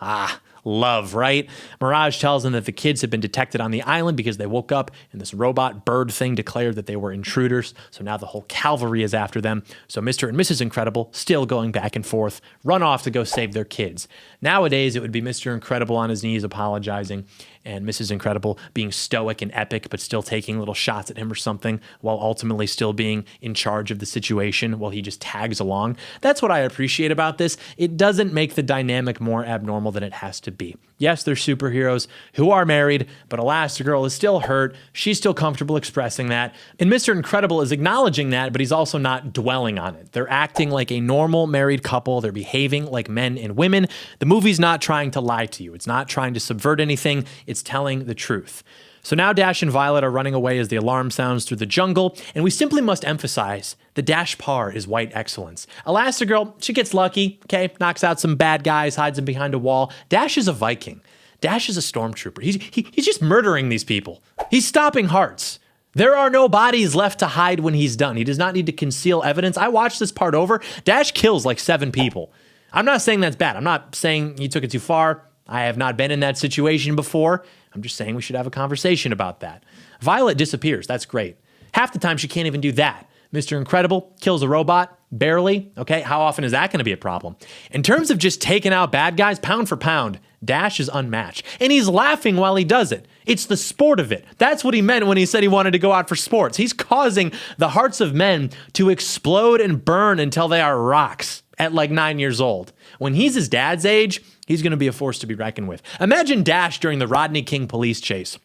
Love, right? Mirage tells them that the kids have been detected on the island because they woke up and this robot bird thing declared that they were intruders. So now the whole cavalry is after them. So Mr. and Mrs. Incredible still going back and forth, run off to go save their kids. Nowadays, it would be Mr. Incredible on his knees apologizing and Mrs. Incredible being stoic and epic, but still taking little shots at him or something while ultimately still being in charge of the situation while he just tags along. That's what I appreciate about this. It doesn't make the dynamic more abnormal than it has to be. Yes, they're superheroes who are married, but Elastigirl is still hurt. She's still comfortable expressing that. And Mr. Incredible is acknowledging that, but he's also not dwelling on it. They're acting like a normal married couple. They're behaving like men and women. The movie's not trying to lie to you. It's not trying to subvert anything. It's telling the truth. So now Dash and Violet are running away as the alarm sounds through the jungle, and we simply must emphasize the Dash Parr is white excellence. Elastigirl, she gets lucky, okay, knocks out some bad guys, hides them behind a wall. Dash is a Viking. Dash is a stormtrooper. He's just murdering these people. He's stopping hearts. There are no bodies left to hide when he's done. He does not need to conceal evidence. I watched this part over. Dash kills like 7 people. I'm not saying that's bad. I'm not saying he took it too far. I have not been in that situation before. I'm just saying we should have a conversation about that. Violet disappears. That's great. Half the time she can't even do that. Mr. Incredible kills a robot, barely. Okay, how often is that going to be a problem? In terms of just taking out bad guys, pound for pound, Dash is unmatched. And he's laughing while he does it. It's the sport of it. That's what he meant when he said he wanted to go out for sports. He's causing the hearts of men to explode and burn until they are rocks at like 9 years old. When he's his dad's age, he's going to be a force to be reckoned with. Imagine Dash during the Rodney King police chase,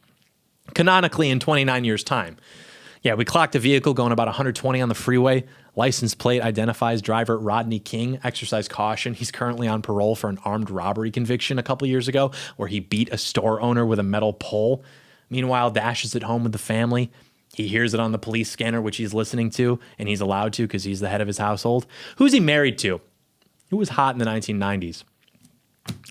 canonically in 29 years' time. Yeah, we clocked a vehicle going about 120 on the freeway. License plate identifies driver Rodney King. Exercise caution. He's currently on parole for an armed robbery conviction a couple years ago where he beat a store owner with a metal pole. Meanwhile, Dash is at home with the family. He hears it on the police scanner, which he's listening to, and he's allowed to because he's the head of his household. Who's he married to? Who was hot in the 1990s?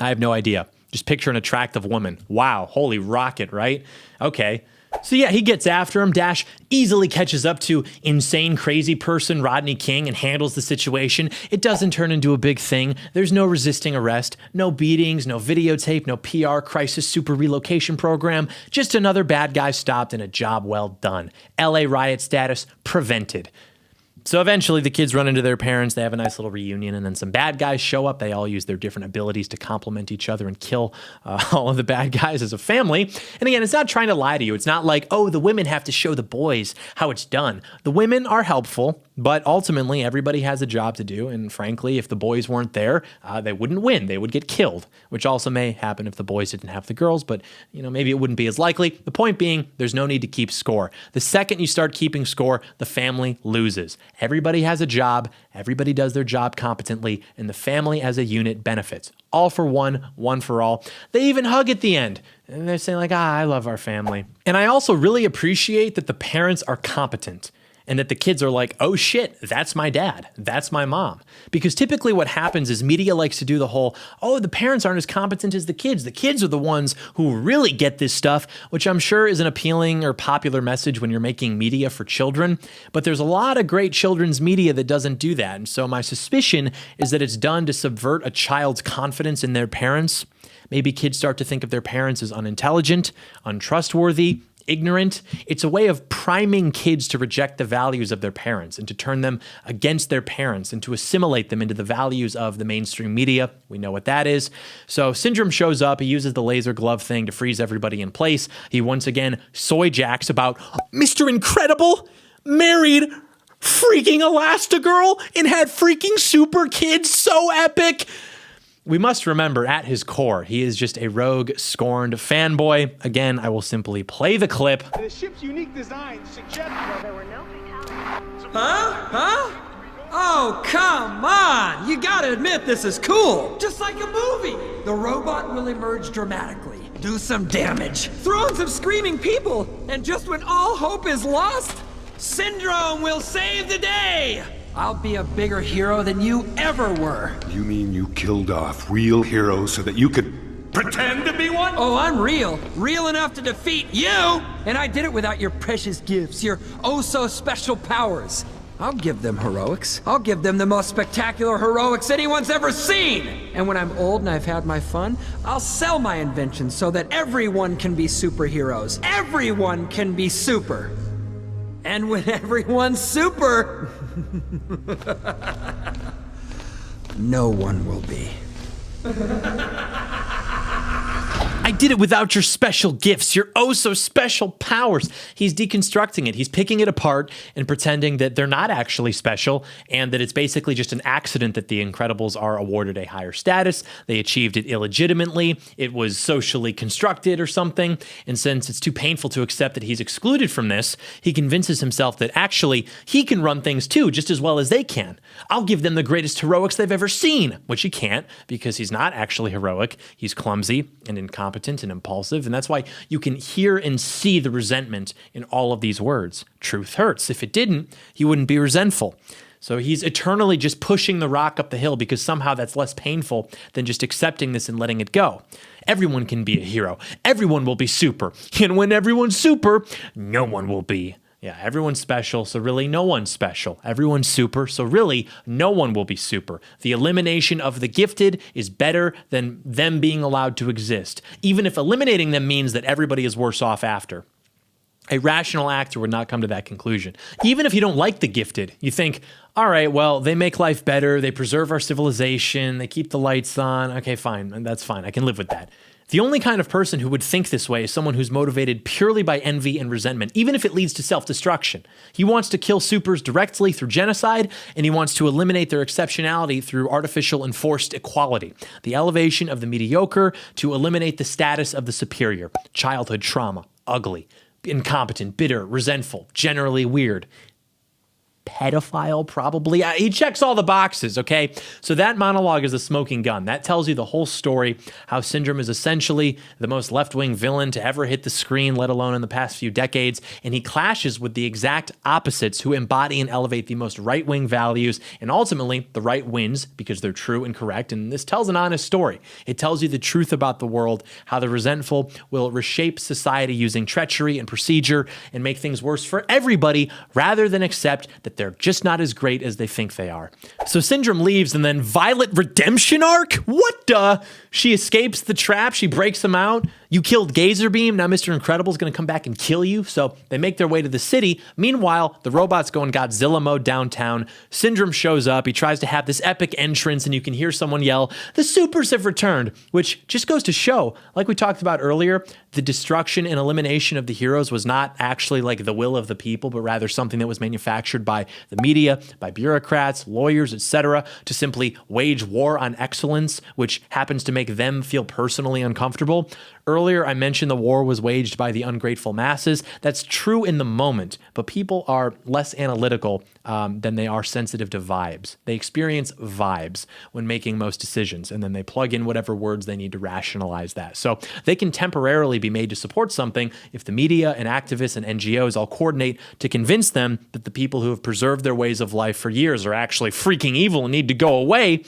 I have no idea. Just picture an attractive woman. Wow, holy rocket, right? Okay. So yeah, he gets after him. Dash easily catches up to insane, crazy person Rodney King and handles the situation. It doesn't turn into a big thing. There's no resisting arrest, no beatings, no videotape, no PR crisis super relocation program. Just another bad guy stopped and a job well done. LA riot status prevented. So eventually the kids run into their parents, they have a nice little reunion, and then some bad guys show up. They all use their different abilities to complement each other and kill all of the bad guys as a family. And again, it's not trying to lie to you. It's not like, oh, the women have to show the boys how it's done. The women are helpful, but ultimately everybody has a job to do. And frankly, if the boys weren't there, they wouldn't win. They would get killed, which also may happen if the boys didn't have the girls, but maybe it wouldn't be as likely. The point being, there's no need to keep score. The second you start keeping score, the family loses. Everybody has a job, everybody does their job competently, and the family as a unit benefits. All for one, one for all. They even hug at the end. And they're saying like, I love our family. And I also really appreciate that the parents are competent. and that the kids are like, oh shit, that's my dad, that's my mom. Because typically what happens is media likes to do the whole, oh, the parents aren't as competent as the kids. The kids are the ones who really get this stuff, which I'm sure is an appealing or popular message when you're making media for children. But there's a lot of great children's media that doesn't do that. And so my suspicion is that it's done to subvert a child's confidence in their parents. Maybe kids start to think of their parents as unintelligent, untrustworthy, ignorant. It's a way of priming kids to reject the values of their parents and to turn them against their parents and to assimilate them into the values of the mainstream media. We know what that is. So Syndrome shows up. He uses the laser glove thing to freeze everybody in place. He once again soy jacks about Mr. Incredible married freaking Elastigirl and had freaking super kids. So epic. We must remember, at his core, he is just a rogue, scorned fanboy. Again, I will simply play the clip. The ship's unique design suggests there were no fatalities. Huh? Oh, come on! You gotta admit this is cool! Just like a movie! The robot will emerge dramatically, do some damage, throw in some screaming people, and just when all hope is lost, Syndrome will save the day! I'll be a bigger hero than you ever were. You mean you killed off real heroes so that you could pretend to be one? Oh, I'm real. Real enough to defeat you! And I did it without your precious gifts, your oh-so-special powers. I'll give them heroics. I'll give them the most spectacular heroics anyone's ever seen! And when I'm old and I've had my fun, I'll sell my inventions so that everyone can be superheroes. Everyone can be super. And when everyone's super... no one will be. I did it without your special gifts, your oh-so-special powers. He's deconstructing it. He's picking it apart and pretending that they're not actually special and that it's basically just an accident that the Incredibles are awarded a higher status. They achieved it illegitimately. It was socially constructed or something. And since it's too painful to accept that he's excluded from this, he convinces himself that actually he can run things too just as well as they can. I'll give them the greatest heroics they've ever seen, which he can't because he's not actually heroic. He's clumsy and incompetent and impulsive, and that's why you can hear and see the resentment in all of these words. Truth hurts. If it didn't, he wouldn't be resentful. So he's eternally just pushing the rock up the hill because somehow that's less painful than just accepting this and letting it go. Everyone can be a hero. Everyone will be super. And when everyone's super, no one will be. Yeah, everyone's special, so really no one's special. Everyone's super, so really no one will be super. The elimination of the gifted is better than them being allowed to exist, even if eliminating them means that everybody is worse off after. A rational actor would not come to that conclusion. Even if you don't like the gifted, you think, all right, well, they make life better, they preserve our civilization, they keep the lights on, okay, fine, that's fine, I can live with that. The only kind of person who would think this way is someone who's motivated purely by envy and resentment, even if it leads to self-destruction. He wants to kill supers directly through genocide, and he wants to eliminate their exceptionality through artificial and forced equality, the elevation of the mediocre to eliminate the status of the superior, childhood trauma, ugly, incompetent, bitter, resentful, generally weird. Pedophile, probably. He checks all the boxes, okay? So that monologue is a smoking gun. That tells you the whole story, how Syndrome is essentially the most left-wing villain to ever hit the screen, let alone in the past few decades, and he clashes with the exact opposites who embody and elevate the most right-wing values, and ultimately, the right wins because they're true and correct, and this tells an honest story. It tells you the truth about the world, how the resentful will reshape society using treachery and procedure and make things worse for everybody rather than accept that they're just not as great as they think they are. So Syndrome leaves and then Violet redemption arc? What the? She escapes the trap, she breaks them out. You killed Gazerbeam, now Mr. Incredible's gonna come back and kill you. So they make their way to the city. Meanwhile, the robots go in Godzilla mode downtown. Syndrome shows up, he tries to have this epic entrance and you can hear someone yell, "The supers have returned," which just goes to show, like we talked about earlier, the destruction and elimination of the heroes was not actually like the will of the people, but rather something that was manufactured by the media, by bureaucrats, lawyers, etc., to simply wage war on excellence, which happens to make them feel personally uncomfortable. Earlier, I mentioned the war was waged by the ungrateful masses. That's true in the moment, but people are less analytical than they are sensitive to vibes. They experience vibes when making most decisions, and then they plug in whatever words they need to rationalize that. So they can temporarily be made to support something if the media and activists and NGOs all coordinate to convince them that the people who have preserved their ways of life for years are actually freaking evil and need to go away.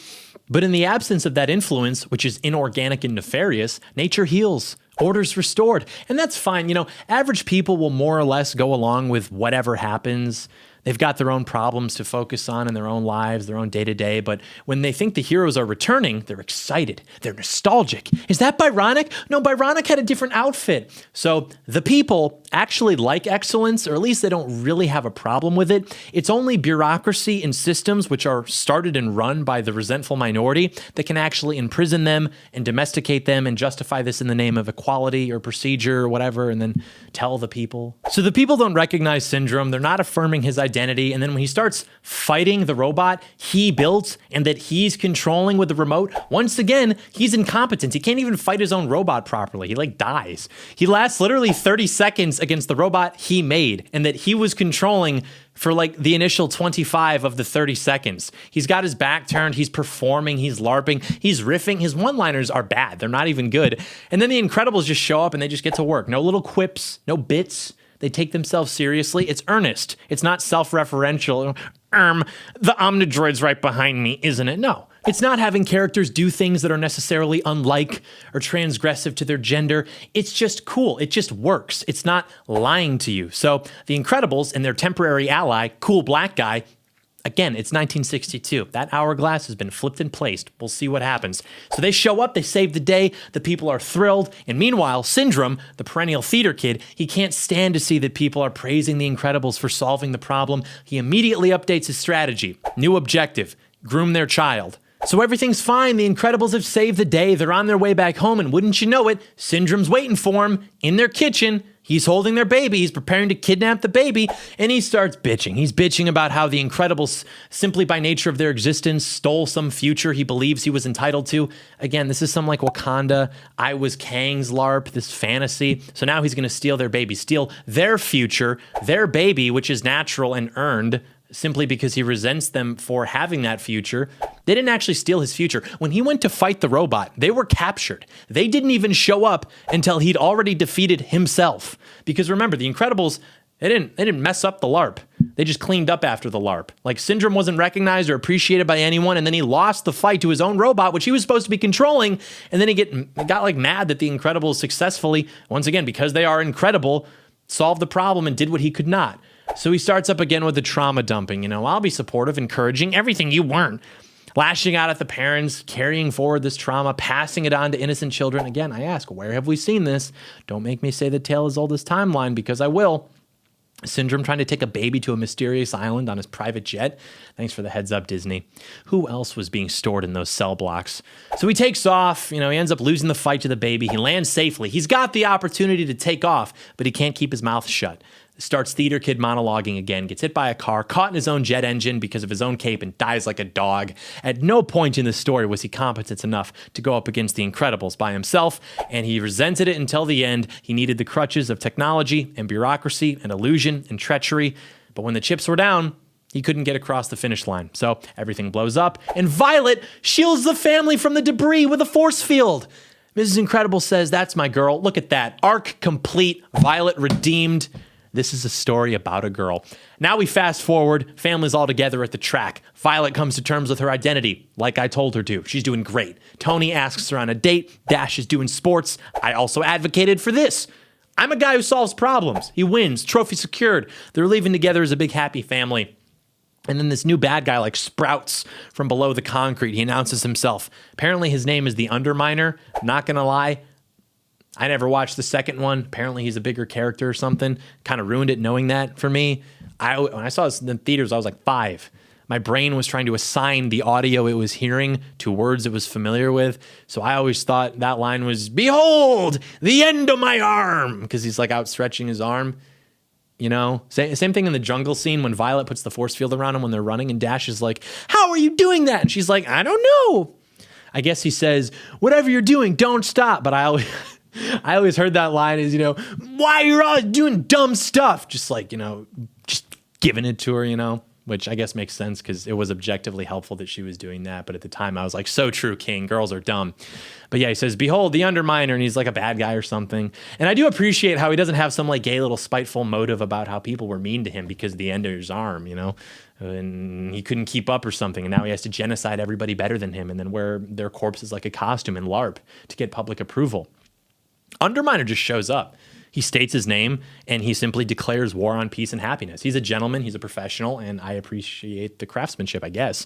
But in the absence of that influence, which is inorganic and nefarious, nature heals. Order's restored. And that's fine. You know, average people will more or less go along with whatever happens. They've got their own problems to focus on in their own lives, their own day-to-day. But when they think the heroes are returning, they're excited. They're nostalgic. Is that Byronic? No, Byronic had a different outfit. So the people actually like excellence, or at least they don't really have a problem with it. It's only bureaucracy and systems which are started and run by the resentful minority that can actually imprison them and domesticate them and justify this in the name of equality or procedure or whatever, and then tell the people. So the people don't recognize Syndrome. They're not affirming his identity. And then when he starts fighting the robot he built and that he's controlling with the remote, once again, he's incompetent. He can't even fight his own robot properly. He dies. He lasts literally 30 seconds against the robot he made and that he was controlling for the initial 25 of the 30 seconds. He's got his back turned, he's performing, he's LARPing, he's riffing. His one-liners are bad. They're not even good. And then the Incredibles just show up and they just get to work. No little quips, no bits. They take themselves seriously. It's earnest. It's not self-referential. The Omnidroid's right behind me, isn't it? No. It's not having characters do things that are necessarily unlike or transgressive to their gender. It's just cool. It just works. It's not lying to you. So the Incredibles and their temporary ally, cool black guy, again, it's 1962. That hourglass has been flipped and placed. We'll see what happens. So they show up, they save the day, the people are thrilled, and meanwhile, Syndrome, the perennial theater kid, he can't stand to see that people are praising the Incredibles for solving the problem. He immediately updates his strategy. New objective, groom their child. So everything's fine. The Incredibles have saved the day. They're on their way back home, and wouldn't you know it, Syndrome's waiting for him in their kitchen. He's holding their baby. He's preparing to kidnap the baby, and he starts bitching. He's bitching about how the Incredibles, simply by nature of their existence, stole some future he believes he was entitled to. Again, this is some Wakanda, I was Kang's LARP, this fantasy. So now he's going to steal their baby, steal their future, their baby, which is natural and earned, simply because he resents them for having that future. They didn't actually steal his future. When he went to fight the robot, they were captured. They didn't even show up until he'd already defeated himself. Because remember, the Incredibles, they didn't mess up the LARP. They just cleaned up after the LARP. Syndrome wasn't recognized or appreciated by anyone, and then he lost the fight to his own robot, which he was supposed to be controlling, and then he got mad that the Incredibles successfully, once again, because they are incredible, solved the problem and did what he could not. So he starts up again with the trauma dumping. I'll be supportive, encouraging everything you weren't. Lashing out at the parents, carrying forward this trauma, passing it on to innocent children. Again, I ask, where have we seen this? Don't make me say the tale as old as timeline, because I will. Syndrome trying to take a baby to a mysterious island on his private jet. Thanks for the heads up, Disney. Who else was being stored in those cell blocks? So he takes off. He ends up losing the fight to the baby. He lands safely. He's got the opportunity to take off, but he can't keep his mouth shut. Starts theater kid monologuing again, gets hit by a car, caught in his own jet engine because of his own cape, and dies like a dog. At no point in the story was he competent enough to go up against the Incredibles by himself, and he resented it until the end. He needed the crutches of technology and bureaucracy and illusion and treachery, but when the chips were down, he couldn't get across the finish line. So everything blows up, and Violet shields the family from the debris with a force field. Mrs. Incredible says, "That's my girl. Look at that. Arc complete. Violet redeemed." This is a story about a girl. Now we fast forward, families all together at the track. Violet comes to terms with her identity, like I told her to. She's doing great. Tony asks her on a date. Dash is doing sports. I also advocated for this. I'm a guy who solves problems. He wins. Trophy secured. They're leaving together as a big happy family. And then this new bad guy sprouts from below the concrete. He announces himself. Apparently his name is the Underminer. Not gonna lie, I never watched the second one. Apparently he's a bigger character or something. Kind of ruined it knowing that for me. When I saw this in the theaters, I was 5. My brain was trying to assign the audio it was hearing to words it was familiar with. So I always thought that line was, "Behold, the end of my arm," because he's outstretching his arm. Same thing in the jungle scene when Violet puts the force field around him when they're running, and Dash is like, "How are you doing that?" And she's like, "I don't know." I guess he says, "Whatever you're doing, don't stop." But I always heard that line as, why you're always doing dumb stuff. Just just giving it to her, which I guess makes sense because it was objectively helpful that she was doing that. But at the time, I was like, so true, King. Girls are dumb. But yeah, he says, behold, the Underminer, and he's like a bad guy or something. And I do appreciate how he doesn't have some like gay little spiteful motive about how people were mean to him because of the end of his arm, you know? And he couldn't keep up or something, and now he has to genocide everybody better than him and then wear their corpses like a costume and LARP to get public approval. Underminer just shows up. He states his name, and he simply declares war on peace and happiness. He's a gentleman, he's a professional, and I appreciate the craftsmanship, I guess.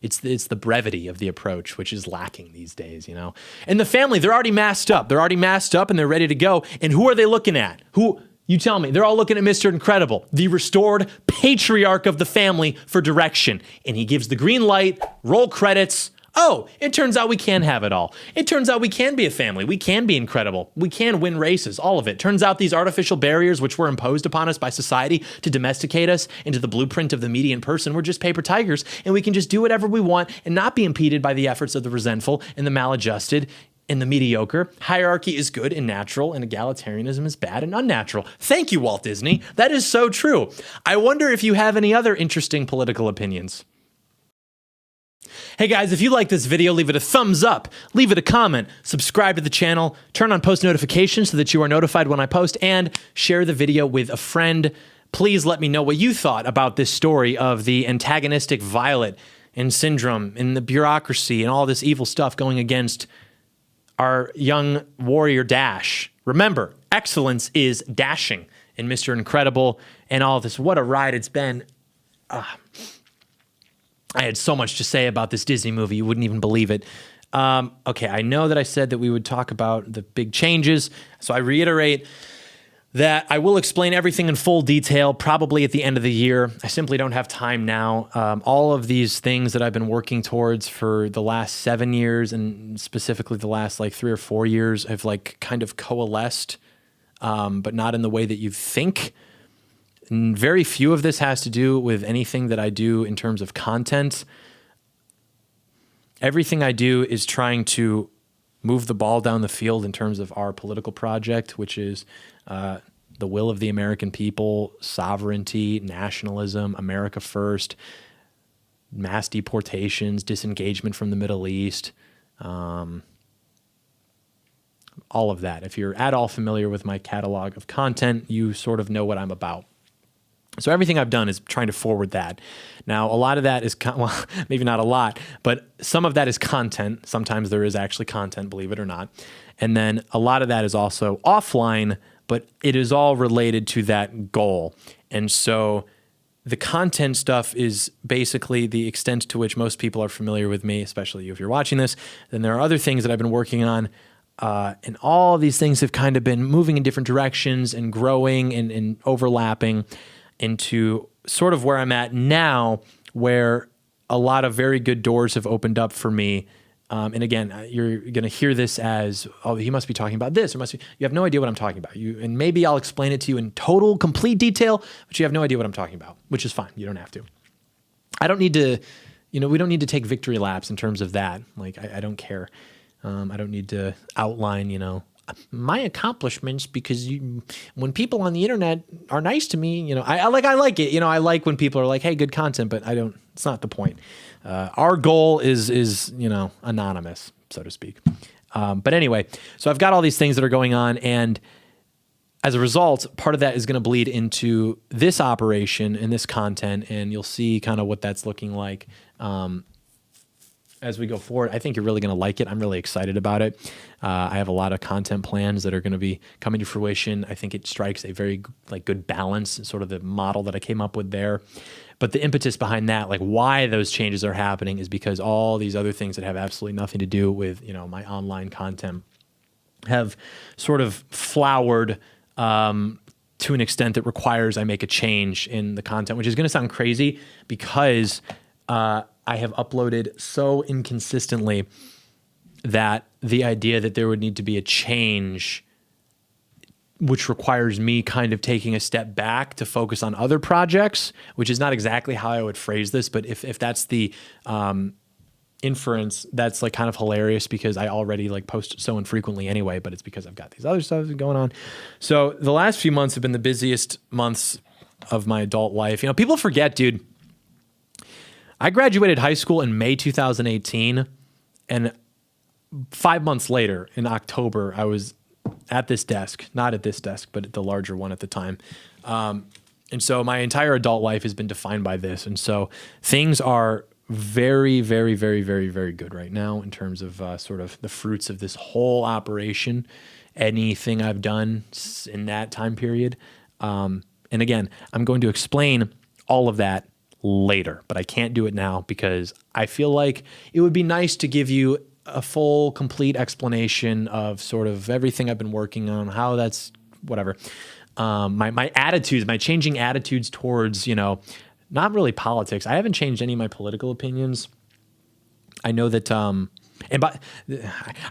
It's the brevity of the approach, which is lacking these days, you know? And the family, they're already masked up. They're already masked up, and they're ready to go. And who are they looking at? Who... You tell me. They're all looking at Mr. Incredible, the restored patriarch of the family, for direction. And he gives the green light, roll credits. Oh, it turns out we can have it all. It turns out we can be a family. We can be incredible. We can win races, all of it. Turns out these artificial barriers which were imposed upon us by society to domesticate us into the blueprint of the median person, we're just paper tigers, and we can just do whatever we want and not be impeded by the efforts of the resentful and the maladjusted and the mediocre. Hierarchy is good and natural, and egalitarianism is bad and unnatural. Thank you, Walt Disney. That is so true. I wonder if you have any other interesting political opinions. Hey guys, if you like this video, leave it a thumbs up, leave it a comment, subscribe to the channel, turn on post notifications so that you are notified when I post, and share the video with a friend. Please let me know what you thought about this story of the antagonistic Violet and Syndrome and the bureaucracy and all this evil stuff going against our young warrior Dash. Remember, excellence is dashing in Mr. Incredible and all this. What a ride it's been. I had so much to say about this Disney movie. You wouldn't even believe it. Okay, I know that I said that we would talk about the big changes, so I reiterate that I will explain everything in full detail, probably at the end of the year. I simply don't have time now. All of these things that I've been working towards for the last 7 years, and specifically the last like 3 or 4 years, have like kind of coalesced, but not in the way that you think. And very few of this has to do with anything that I do in terms of content. Everything I do is trying to move the ball down the field in terms of our political project, which is the will of the American people, sovereignty, nationalism, America first, mass deportations, disengagement from the Middle East, all of that. If you're at all familiar with my catalog of content, you sort of know what I'm about. So everything I've done is trying to forward that. Now, a lot of that is, well, maybe not a lot, but some of that is content. Sometimes there is actually content, believe it or not. And then a lot of that is also offline, but it is all related to that goal. And so the content stuff is basically the extent to which most people are familiar with me, especially you if you're watching this. Then there are other things that I've been working on, and all these things have kind of been moving in different directions and growing and overlapping into sort of where I'm at now, where a lot of very good doors have opened up for me. And again, you're going to hear this as, oh, he must be talking about this. Or must be, you have no idea what I'm talking about. And maybe I'll explain it to you in total, complete detail, but you have no idea what I'm talking about, which is fine. You don't have to. I don't need to, we don't need to take victory laps in terms of that. Like, I don't care. I don't need to outline, my accomplishments, because when people on the internet are nice to me, I like it. I like when people are like, hey, good content, but it's not the point. Our goal is anonymous, so to speak. But anyway, so I've got all these things that are going on, and as a result, part of that is going to bleed into this operation and this content, and you'll see kind of what that's looking like as we go forward. I think you're really going to like it. I'm really excited about it. I have a lot of content plans that are going to be coming to fruition. I think it strikes a very good balance, sort of the model that I came up with there. But the impetus behind that, like why those changes are happening, is because all these other things that have absolutely nothing to do with, my online content have sort of flowered to an extent that requires I make a change in the content, which is going to sound crazy because I have uploaded so inconsistently that the idea that there would need to be a change, which requires me kind of taking a step back to focus on other projects, which is not exactly how I would phrase this, but if that's the inference, that's like kind of hilarious because I already post so infrequently anyway, but it's because I've got these other stuff going on. So the last few months have been the busiest months of my adult life. People forget, dude, I graduated high school in May 2018, and 5 months later, in October, I was at this desk, not at this desk, but at the larger one at the time. And so my entire adult life has been defined by this. And so things are very, very, very, very, very good right now in terms of sort of the fruits of this whole operation, anything I've done in that time period. And again, I'm going to explain all of that later, but I can't do it now because I feel like it would be nice to give you a full, complete explanation of sort of everything I've been working on, how that's whatever. My attitudes, my changing attitudes towards, not really politics. I haven't changed any of my political opinions. I know that,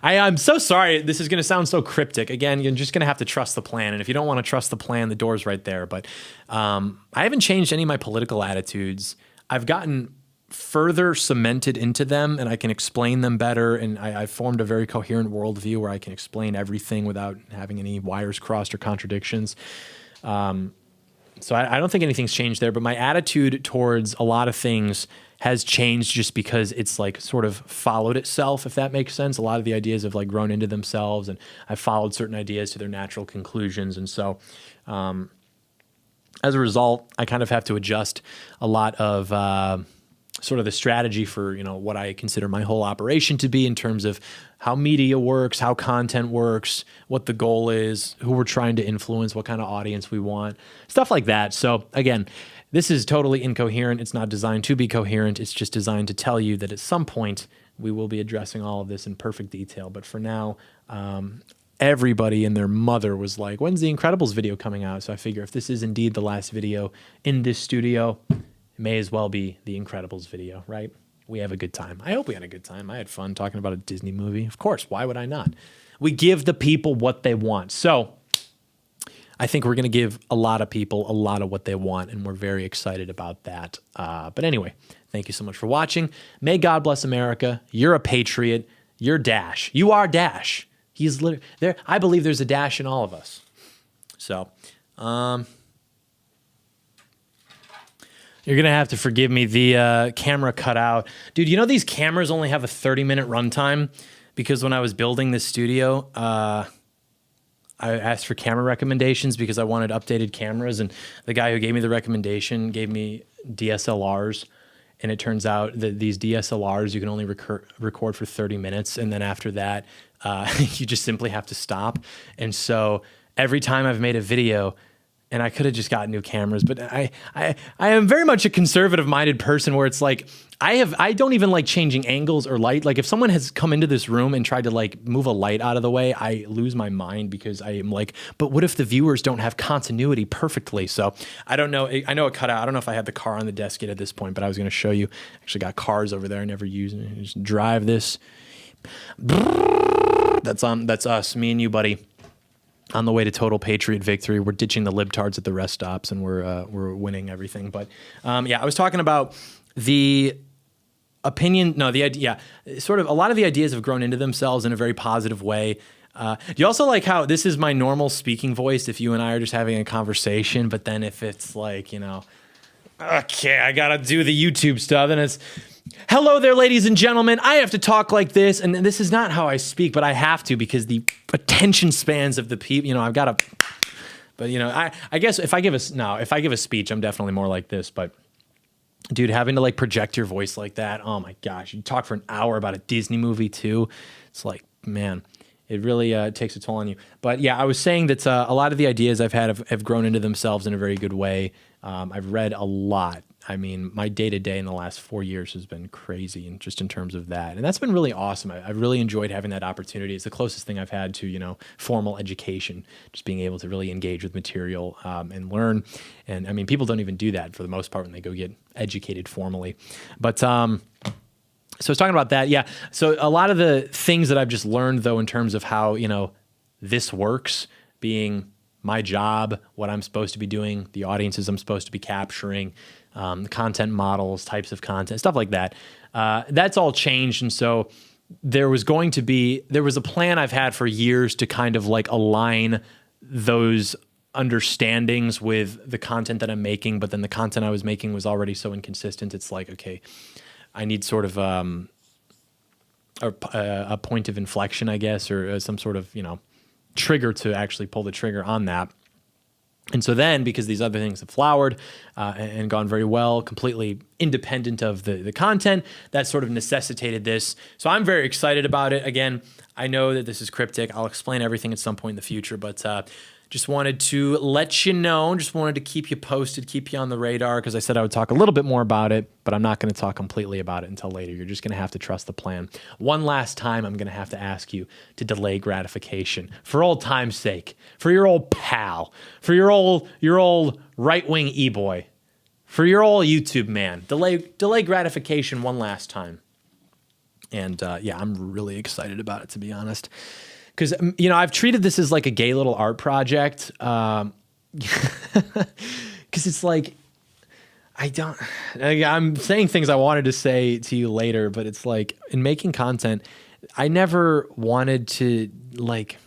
I'm so sorry. This is going to sound so cryptic. Again, you're just going to have to trust the plan. And if you don't want to trust the plan, the door's right there. But I haven't changed any of my political attitudes. I've gotten further cemented into them, and I can explain them better. And I've formed a very coherent worldview where I can explain everything without having any wires crossed or contradictions. So I don't think anything's changed there, but my attitude towards a lot of things has changed just because it's like sort of followed itself, if that makes sense. A lot of the ideas have like grown into themselves, and I've followed certain ideas to their natural conclusions. And so as a result, I kind of have to adjust a lot of sort of the strategy for, what I consider my whole operation to be in terms of how media works, how content works, what the goal is, who we're trying to influence, what kind of audience we want, stuff like that. So again, this is totally incoherent. It's not designed to be coherent. It's just designed to tell you that at some point we will be addressing all of this in perfect detail. But for now, everybody and their mother was like, when's the Incredibles video coming out? So I figure if this is indeed the last video in this studio, it may as well be the Incredibles video, right? We have a good time. I hope we had a good time. I had fun talking about a Disney movie. Of course, why would I not? We give the people what they want. So I think we're going to give a lot of people a lot of what they want, and we're very excited about that. But anyway, thank you so much for watching. May God bless America. You're a patriot. You're Dash. You are Dash. He's literally there. I believe there's a Dash in all of us. So, you're going to have to forgive me. The camera cut out. Dude, these cameras only have a 30-minute runtime? Because when I was building this studio, I asked for camera recommendations because I wanted updated cameras. And the guy who gave me the recommendation gave me DSLRs. And it turns out that these DSLRs, you can only record for 30 minutes. And then after that, you just simply have to stop. And so every time I've made a video, and I could have just got new cameras, but I am very much a conservative-minded person where it's like, I don't even like changing angles or light. Like if someone has come into this room and tried to like move a light out of the way, I lose my mind because I am like, but what if the viewers don't have continuity perfectly? So I don't know. I know it cut out. I don't know if I had the car on the desk yet at this point, but I was going to show you. Actually got cars over there. I never use it. Just drive this. That's us, me and you, buddy. On the way to total patriot victory. We're ditching the libtards at the rest stops, and we're winning everything. But I was talking about the opinion. No, the idea. Yeah, sort of. A lot of the ideas have grown into themselves in a very positive way. Do you also like how this is my normal speaking voice if you and I are just having a conversation? But then if it's like, okay, I gotta do the YouTube stuff, and it's, hello there, ladies and gentlemen. I have to talk like this, and this is not how I speak, but I have to because the attention spans of the people. I've got to. But I guess if I give a speech, I'm definitely more like this. But dude, having to like project your voice like that, oh my gosh, you talk for an hour about a Disney movie too. It's like, man, it really takes a toll on you. But yeah, I was saying that a lot of the ideas I've had have grown into themselves in a very good way. I've read a lot. I mean, my day-to-day in the last 4 years has been crazy, and just in terms of that. And that's been really awesome. I've really enjoyed having that opportunity. It's the closest thing I've had to, formal education, just being able to really engage with material and learn. And I mean, people don't even do that for the most part when they go get educated formally. But so I was talking about that. Yeah. So a lot of the things that I've just learned, though, in terms of how, this works, being my job, what I'm supposed to be doing, the audiences I'm supposed to be capturing, content models, types of content, stuff like that. That's all changed. And so there was a plan I've had for years to kind of like align those understandings with the content that I'm making, but then the content I was making was already so inconsistent. It's like, okay, I need sort of a point of inflection, I guess, or some sort of, trigger to actually pull the trigger on that. And so then, because these other things have flowered and gone very well, completely independent of the content, that sort of necessitated this. So I'm very excited about it. Again, I know that this is cryptic. I'll explain everything at some point in the future, but just wanted to let you know, just wanted to keep you posted, keep you on the radar, because I said I would talk a little bit more about it, but I'm not going to talk completely about it until later. You're just going to have to trust the plan. One last time, I'm going to have to ask you to delay gratification for old time's sake, for your old pal, for your old right-wing e-boy, for your old YouTube man. Delay gratification one last time. And yeah, I'm really excited about it, to be honest. Because, I've treated this as like a gay little art project. Because it's like, I'm saying things I wanted to say to you later, but it's like, in making content, I never wanted to, like,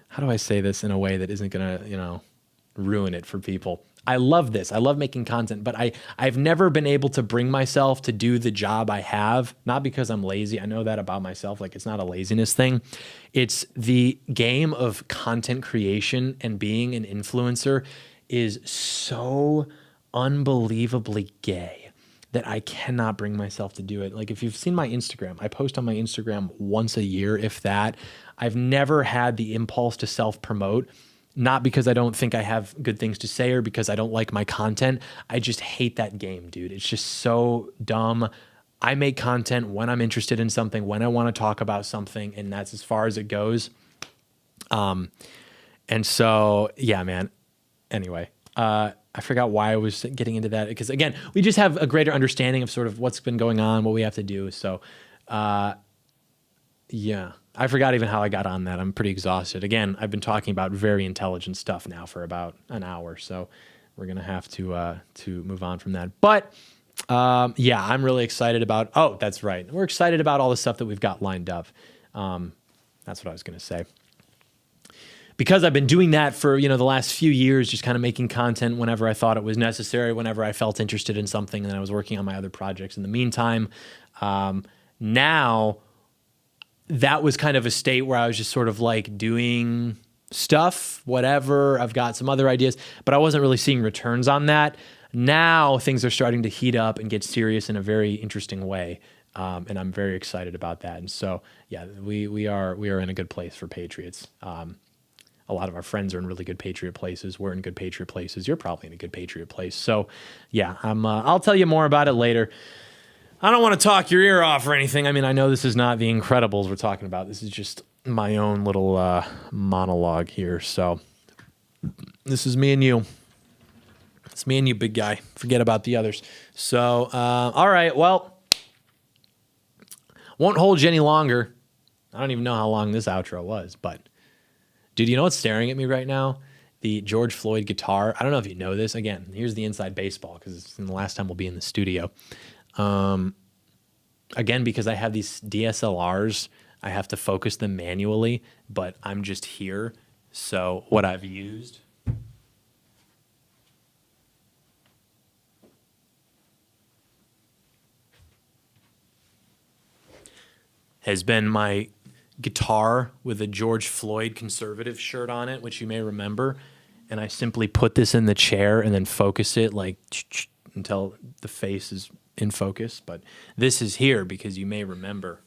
how do I say this in a way that isn't going to, ruin it for people? I love this. I love making content, but I've never been able to bring myself to do the job I have, not because I'm lazy. I know that about myself. Like, it's not a laziness thing. It's the game of content creation, and being an influencer is so unbelievably gay that I cannot bring myself to do it. Like, if you've seen my Instagram, I post on my Instagram once a year, if that. I've never had the impulse to self-promote. Not because I don't think I have good things to say or because I don't like my content. I just hate that game, dude. It's just so dumb. I make content when I'm interested in something, when I want to talk about something, and that's as far as it goes. And so, yeah, man. Anyway, I forgot why I was getting into that, because, again, we just have a greater understanding of sort of what's been going on, what we have to do. So, yeah. I forgot even how I got on that. I'm pretty exhausted. Again, I've been talking about very intelligent stuff now for about an hour, so we're gonna have to move on from that. But yeah, I'm really excited about. Oh, that's right. We're excited about all the stuff that we've got lined up. That's what I was gonna say. Because I've been doing that for the last few years, just kind of making content whenever I thought it was necessary, whenever I felt interested in something, and then I was working on my other projects in the meantime. Now, that was kind of a state where I was just sort of like doing stuff, whatever. I've got some other ideas, but I wasn't really seeing returns on that. Now things are starting to heat up and get serious in a very interesting way. And I'm very excited about that. And so, yeah, we are in a good place for Patriots. A lot of our friends are in really good Patriot places. We're in good Patriot places. You're probably in a good Patriot place. So yeah, I'll tell you more about it later. I don't want to talk your ear off or anything. I mean, I know this is not The Incredibles we're talking about. This is just my own little monologue here. So this is me and you. It's me and you, big guy. Forget about the others. So, all right, well, won't hold you any longer. I don't even know how long this outro was, but dude, you know what's staring at me right now? The George Floyd guitar. I don't know if you know this. Again, here's the inside baseball, because it's the last time we'll be in the studio. Again, because I have these DSLRs, I have to focus them manually, but I'm just here. So what I've used has been my guitar with a George Floyd conservative shirt on it, which you may remember. And I simply put this in the chair and then focus it like until the face is in focus. But this is here because you may remember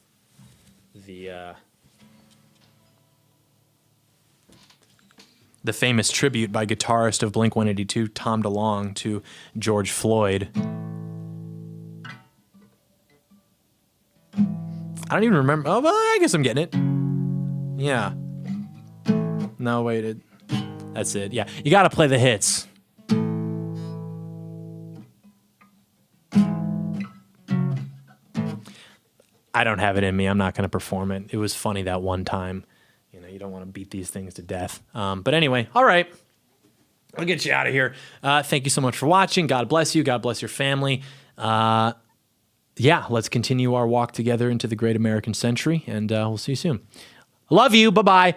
the famous tribute by guitarist of Blink-182 Tom DeLonge to George Floyd. I don't even remember. Oh, well, I guess I'm getting it. Yeah. No, wait. That's it. Yeah. You got to play the hits. I don't have it in me. I'm not going to perform it. It was funny that one time. You know, you don't want to beat these things to death. But anyway, all right. I'll get you out of here. Thank you so much for watching. God bless you. God bless your family. Yeah, let's continue our walk together into the great American century, and we'll see you soon. Love you. Bye-bye.